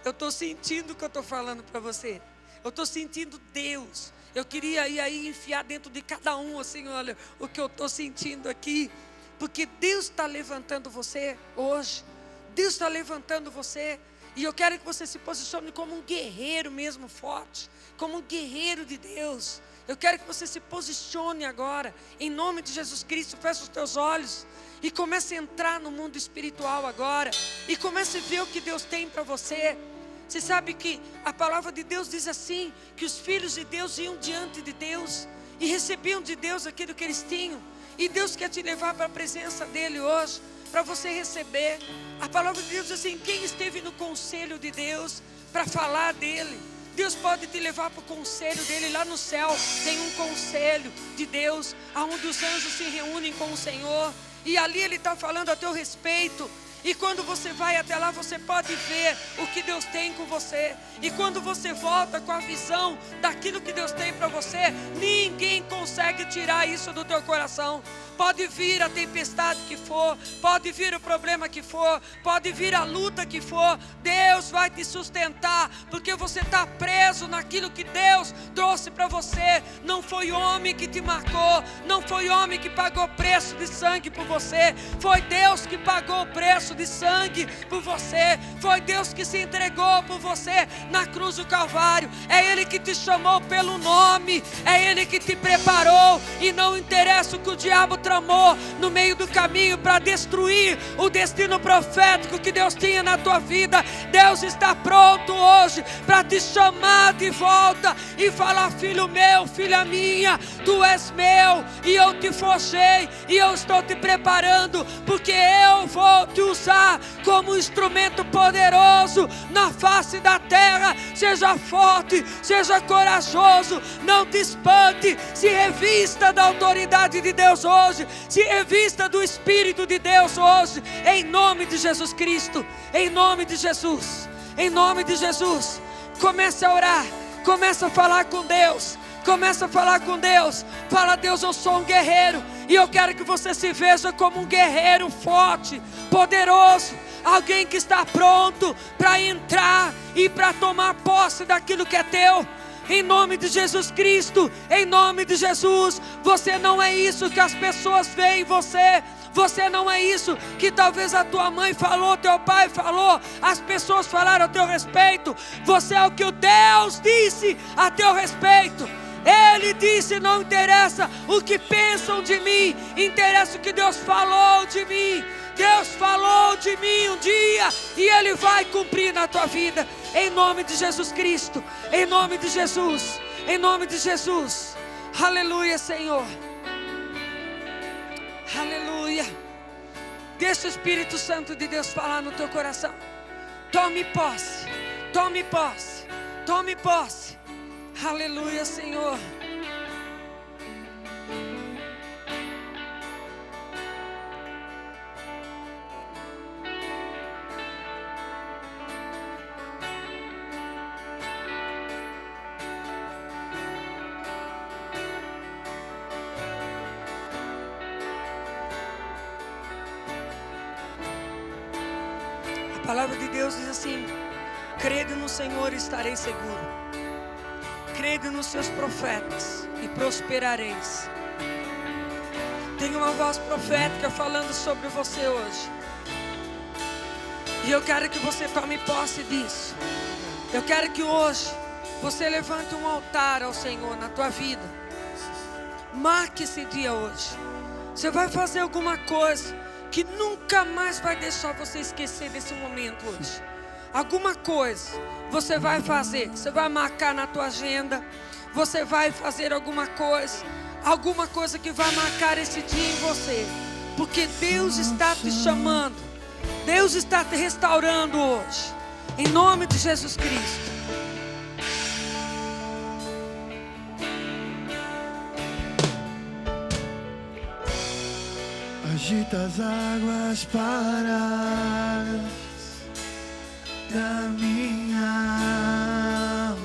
Eu estou sentindo o que eu estou falando para você. Eu estou sentindo Deus. Eu queria ir aí enfiar dentro de cada um, assim, olha, o que eu estou sentindo aqui. Porque Deus está levantando você hoje. Deus está levantando você. E eu quero que você se posicione como um guerreiro mesmo forte. Como um guerreiro de Deus. Eu quero que você se posicione agora. Em nome de Jesus Cristo, feche os teus olhos. E comece a entrar no mundo espiritual agora. E comece a ver o que Deus tem para você. Você sabe que a palavra de Deus diz assim, que os filhos de Deus iam diante de Deus e recebiam de Deus aquilo que eles tinham. E Deus quer te levar para a presença dEle hoje, para você receber. A palavra de Deus diz assim: quem esteve no conselho de Deus para falar dEle? Deus pode te levar para o conselho dEle. Lá no céu tem um conselho de Deus, onde os anjos se reúnem com o Senhor. E ali Ele está falando a teu respeito. E quando você vai até lá, você pode ver o que Deus tem com você. E quando você volta com a visão daquilo que Deus tem para você, ninguém consegue tirar isso do teu coração. Pode vir a tempestade que for, pode vir o problema que for, pode vir a luta que for, Deus vai te sustentar, porque você está preso naquilo que Deus trouxe para você. Não foi homem que te marcou, não foi homem que pagou preço de sangue por você, foi Deus que pagou o preço de sangue por você, foi Deus que se entregou por você na cruz do Calvário. É Ele que te chamou pelo nome, é Ele que te preparou, e não interessa o que o diabo tramou no meio do caminho para destruir o destino profético que Deus tinha na tua vida. Deus está pronto hoje para te chamar de volta e falar: filho meu, filha minha, tu és meu, e eu te forjei, e eu estou te preparando, porque eu vou te usar como um instrumento poderoso na face da terra. Seja forte, seja corajoso, não te espante, se revista da autoridade de Deus hoje, se revista do Espírito de Deus hoje, em nome de Jesus Cristo, em nome de Jesus. Em nome de Jesus. Comece a orar. Comece a falar com Deus. Começa a falar com Deus. Fala: Deus, eu sou um guerreiro, e eu quero que você se veja como um guerreiro forte, poderoso. Alguém que está pronto para entrar e para tomar posse daquilo que é teu. Em nome de Jesus Cristo, em nome de Jesus. Você não é isso que as pessoas veem em você. Você não é isso que talvez a tua mãe falou, teu pai falou, as pessoas falaram a teu respeito. Você é o que o Deus disse a teu respeito. Ele disse: não interessa o que pensam de mim, interessa o que Deus falou de mim. Deus falou de mim um dia, e Ele vai cumprir na tua vida. Em nome de Jesus Cristo. Em nome de Jesus. Em nome de Jesus. Aleluia, Senhor. Aleluia. Deixa o Espírito Santo de Deus falar no teu coração. Tome posse. Tome posse. Tome posse. Aleluia, Senhor. A palavra de Deus diz assim: crede no Senhor e estareis seguro. Crede nos seus profetas e prosperareis. Tem uma voz profética falando sobre você hoje. E eu quero que você tome posse disso. Eu quero que hoje você levante um altar ao Senhor na tua vida. Marque esse dia hoje. Você vai fazer alguma coisa que nunca mais vai deixar você esquecer desse momento hoje. Alguma coisa você vai fazer. Você vai marcar na tua agenda. Você vai fazer alguma coisa que vai marcar esse dia em você. Porque Deus está te chamando. Deus está te restaurando hoje. Em nome de Jesus Cristo. Agita as águas paradas da minha alma.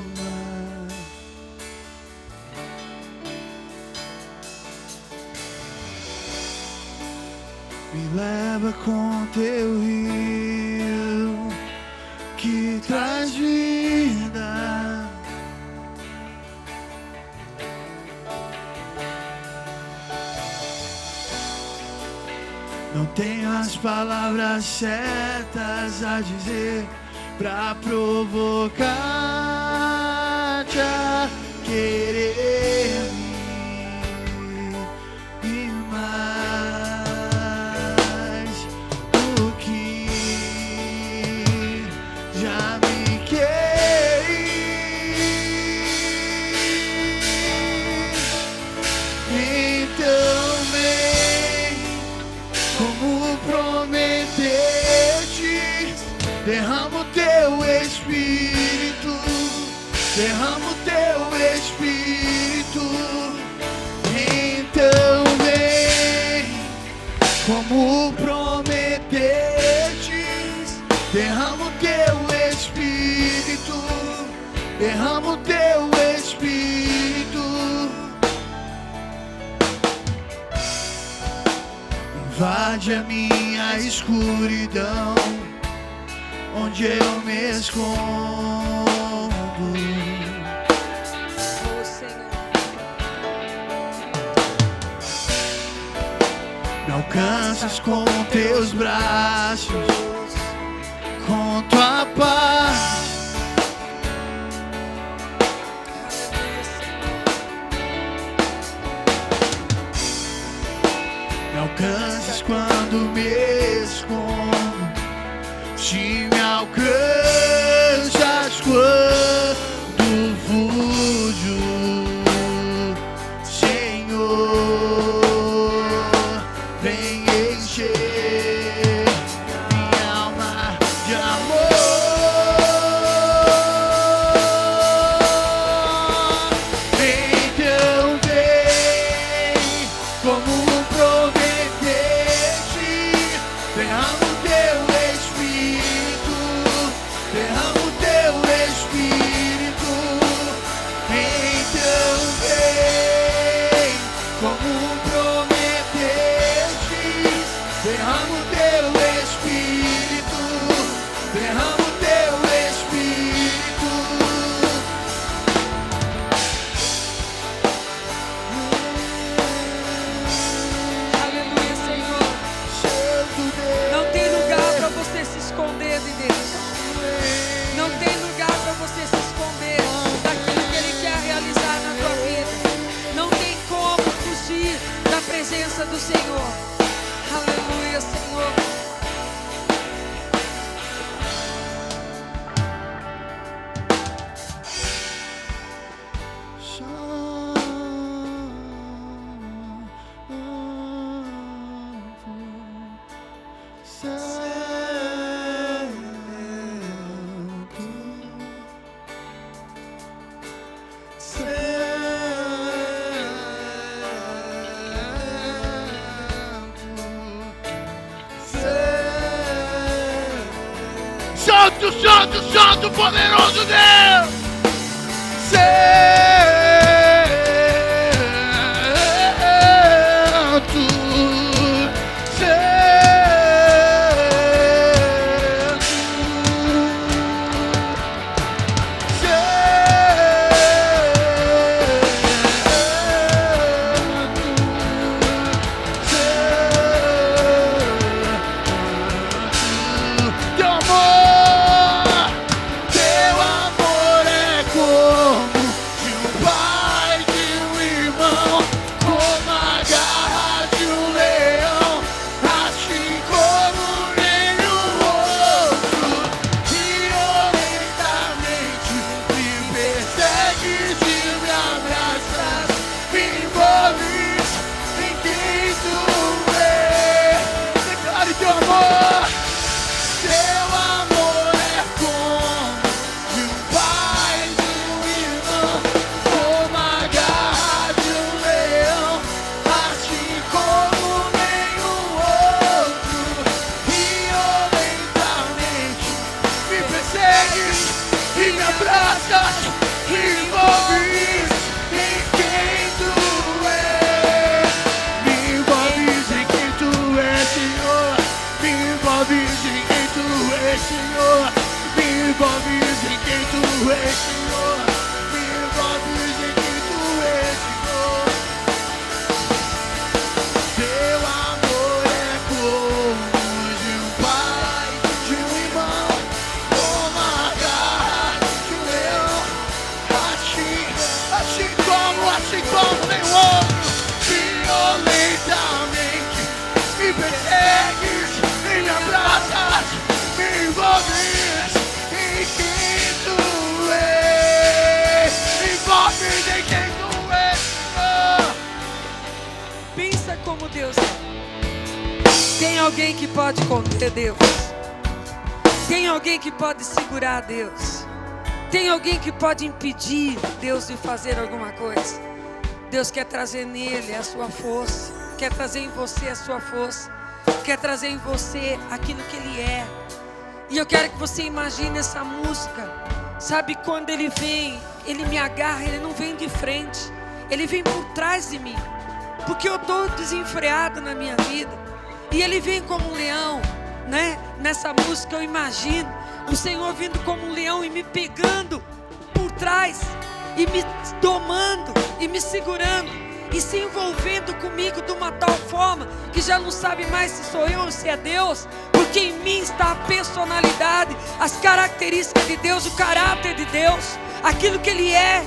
Me leva com teu rio que traz vida. Não tenho as palavras certas a dizer pra provocar-te a querer e mais do que já me queres. Então vem, como prometeste, derrama o teu Espírito, derrama o teu Espírito. Então vem, como prometeste, derrama o teu Espírito, derrama o teu Espírito. Invade a minha escuridão, onde eu me escondo. Oh, Senhor. Me alcanças com teus braços, com tua paz. Me alcanças quando me escondo, te me alcanças quando fujo, Senhor. Vem encher minha alma de amor. derrama o teu Espírito, derrama o teu Espírito. Aleluia, Senhor. Não tem lugar para você se esconder de Deus. Não tem lugar para você se esconder daquilo que Ele quer realizar na tua vida. Não tem como fugir da presença do Senhor. Aleluia, Senhor. Santo, santo, santo, poderoso Deus. E me abraças, me envolves em quem tu és. Me envolves em quem tu és, Senhor. Me envolves em quem tu és, Senhor. Me envolves em quem tu és, Senhor. Me envolves em quem tu és, Senhor. Teu amor é como de um pai, de um irmão, como a garra de um leão. Assim como nenhum outro, violentamente me persegues, me abraças, me envolves em quem tu és. Me envolves em quem tu és, Senhor. Pensa como Deus é. Tem alguém que pode conter Deus. Tem alguém que pode segurar Deus. Tem alguém que pode impedir Deus de fazer alguma coisa. Deus quer trazer nele a sua força. Quer trazer em você a sua força. Quer trazer em você aquilo que Ele é. E eu quero que você imagine essa música. Sabe, quando Ele vem, Ele me agarra, Ele não vem de frente. Ele vem por trás de mim. Porque eu estou desenfreado na minha vida. E Ele vem como um leão, né? Nessa música eu imagino o Senhor vindo como um leão e me pegando por trás, e me domando, e me segurando, e se envolvendo comigo de uma tal forma que já não sabe mais se sou eu ou se é Deus, porque em mim está a personalidade, as características de Deus, o caráter de Deus, aquilo que Ele é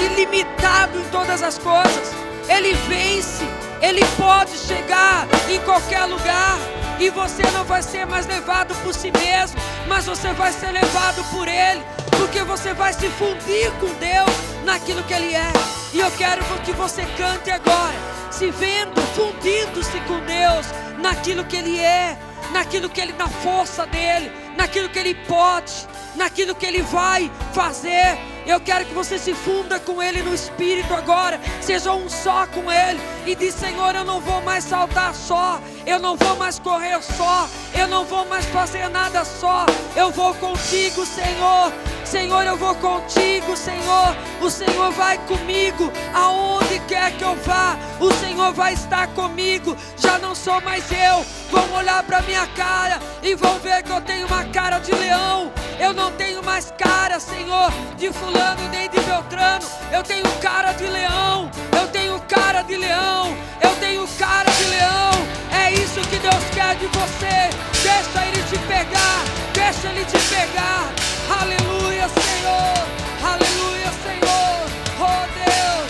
ilimitado em todas as coisas. Ele vence, Ele pode chegar em qualquer lugar. E você não vai ser mais levado por si mesmo, mas você vai ser levado por Ele, porque você vai se fundir com Deus naquilo que Ele é. E eu quero que você cante agora, se vendo, fundindo-se com Deus naquilo que Ele é, naquilo que Ele, na força dEle, naquilo que Ele pode, naquilo que Ele vai fazer. Eu quero que você se funda com Ele no Espírito agora, seja um só com Ele, e diz: Senhor, eu não vou mais saltar só, eu não vou mais correr só, eu não vou mais fazer nada só, eu vou contigo, Senhor. Senhor, eu vou contigo, Senhor. O Senhor vai comigo, aonde quer que eu vá, o Senhor vai estar comigo. Já não sou mais eu. Vão olhar para minha cara e vão ver que eu tenho uma cara de leão. Eu não tenho mais cara, Senhor, de fulano nem de Beltrano. Eu tenho cara de leão. Eu tenho cara de leão. Eu tenho cara de leão. É isso que Deus quer de você. Deixa Ele te pegar. Deixa Ele te pegar. Aleluia, Senhor. Aleluia, Senhor. Oh Deus.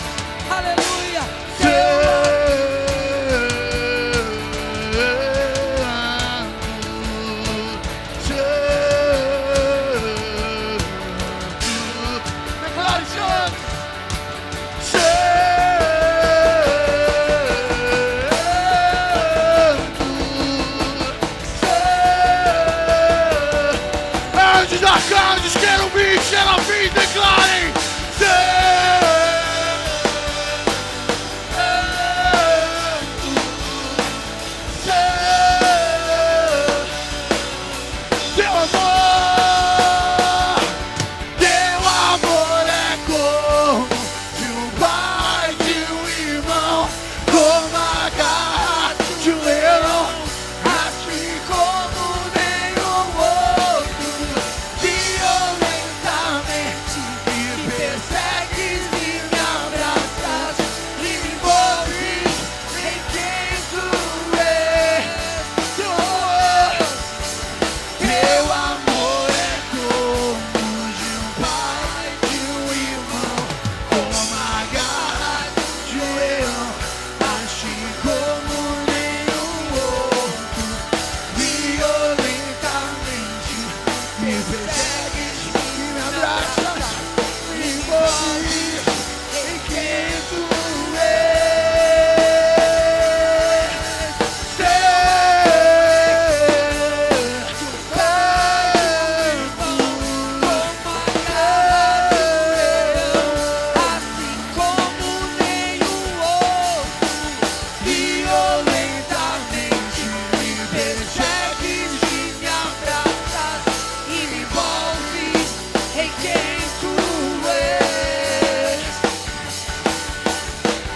Aleluia. Arcanjos, querubins, serafins, declarem: teu amor é como de um pai, de um irmão, como a garra de um leão, assim como nenhum outro. Violentamente me persegues e me abraças e me envolves em quem tu és. Teu amor é como de um pai, de um irmão, como a garra de um leão, assim como nenhum outro. Violentamente me persegues e me abraças, me envolves em quem tu és. Assim como nenhum outro. Violentamente me persegues e me abraças E me envolves em quem tu és.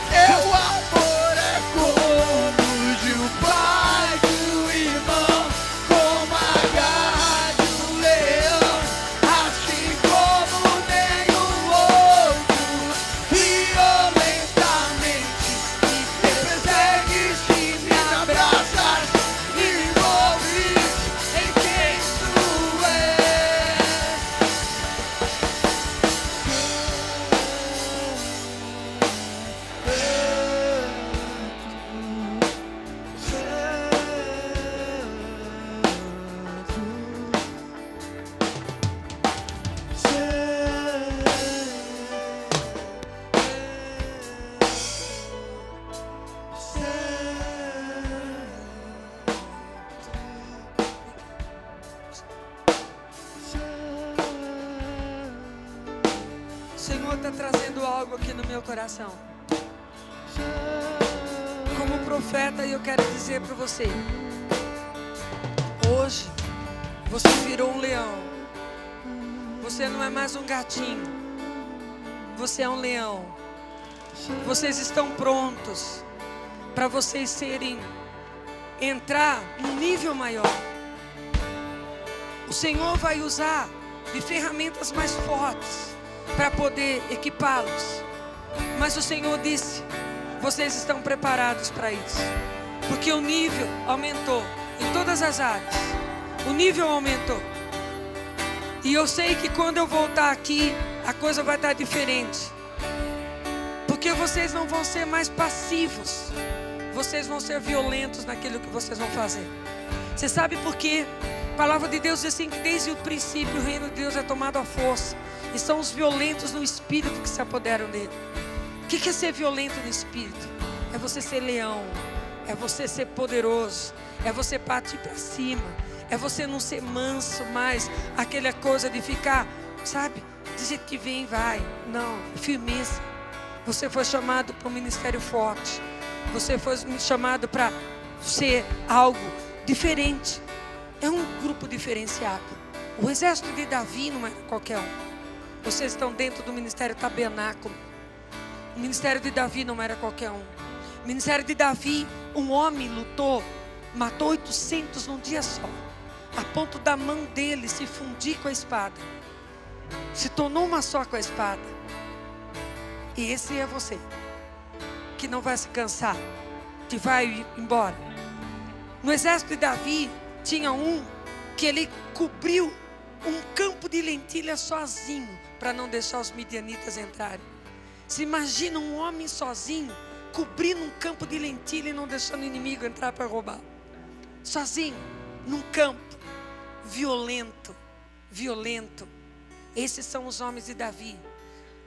Teu amor é como de um pai, de um irmão, como a garra de um leão, assim como nenhum outro. Violentamente me persegues e me abraças e me envolves em quem tu és. O Senhor está trazendo algo aqui no meu coração. Como profeta, eu quero dizer para você: hoje você virou um leão. Você não é mais um gatinho. Você é um leão. Vocês estão prontos para vocês entrar num nível maior. O Senhor vai usar de ferramentas mais fortes para poder equipá-los. Mas o Senhor disse: vocês estão preparados para isso, porque o nível aumentou em todas as áreas. O nível aumentou. E eu sei que quando eu voltar aqui, a coisa vai estar diferente, porque vocês não vão ser mais passivos. Vocês vão ser violentos naquilo que vocês vão fazer. Você sabe por quê? A palavra de Deus diz assim, que desde o princípio o reino de Deus é tomado à força, e são os violentos no espírito que se apoderam dele. O que é ser violento no espírito? É você ser leão, é você ser poderoso, é você partir para cima, é você não ser manso mais, aquela coisa de ficar, sabe, do jeito que vem, vai. Não, firmeza. Você foi chamado para um ministério forte. Você foi chamado para ser algo diferente. É um grupo diferenciado. O exército de Davi não era qualquer um. Vocês estão dentro do ministério Tabernáculo. O ministério de Davi não era qualquer um. O ministério de Davi, um homem lutou, matou 800 num dia só, a ponto da mão dele se fundir com a espada, se tornou uma só com a espada. E esse é você, que não vai se cansar, que vai embora. No exército de Davi tinha um que ele cobriu um campo de lentilha sozinho, para não deixar os midianitas entrarem. Se imagina um homem sozinho, cobrindo um campo de lentilha e não deixando o inimigo entrar para roubar. Sozinho, num campo, violento, violento. Esses são os homens de Davi.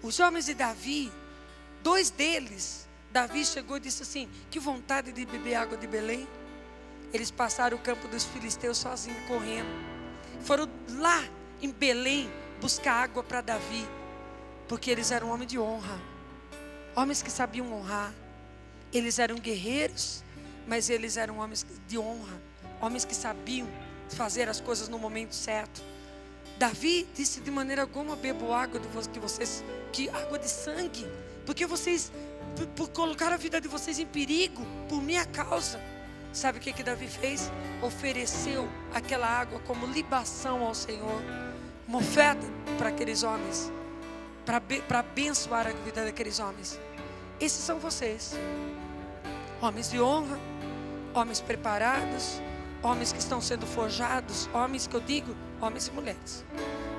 Os homens de Davi, 2 deles, Davi chegou e disse assim: que vontade de beber água de Belém. Eles passaram o campo dos filisteus sozinhos, correndo. Foram lá em Belém buscar água para Davi, porque eles eram homens de honra, homens que sabiam honrar. Eles eram guerreiros, mas eles eram homens de honra, homens que sabiam fazer as coisas no momento certo. Davi disse: de maneira alguma bebo água de vocês, que água de sangue, porque vocês por colocar a vida de vocês em perigo por minha causa. Sabe o que Davi fez? Ofereceu aquela água como libação ao Senhor, uma oferta para aqueles homens, para abençoar a vida daqueles homens. Esses são vocês, homens de honra, homens preparados, homens que estão sendo forjados, homens que eu digo, homens e mulheres,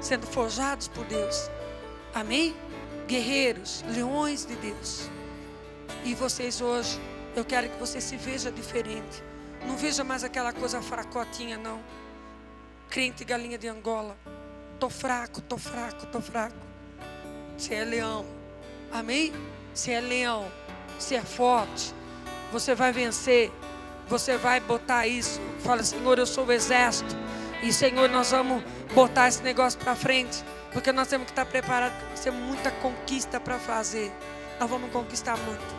sendo forjados por Deus. Amém? Guerreiros, leões de Deus. E vocês hoje, eu quero que você se veja diferente. Não veja mais aquela coisa fracotinha, não. Crente galinha de Angola. Tô fraco, tô fraco, tô fraco. Você é leão. Amém? Você é leão. Você é forte. Você vai vencer. Você vai botar isso. Fala: Senhor, eu sou o exército. E Senhor, nós vamos botar esse negócio para frente. Porque nós temos que estar preparados. Nós temos muita conquista para fazer. Nós vamos conquistar muito.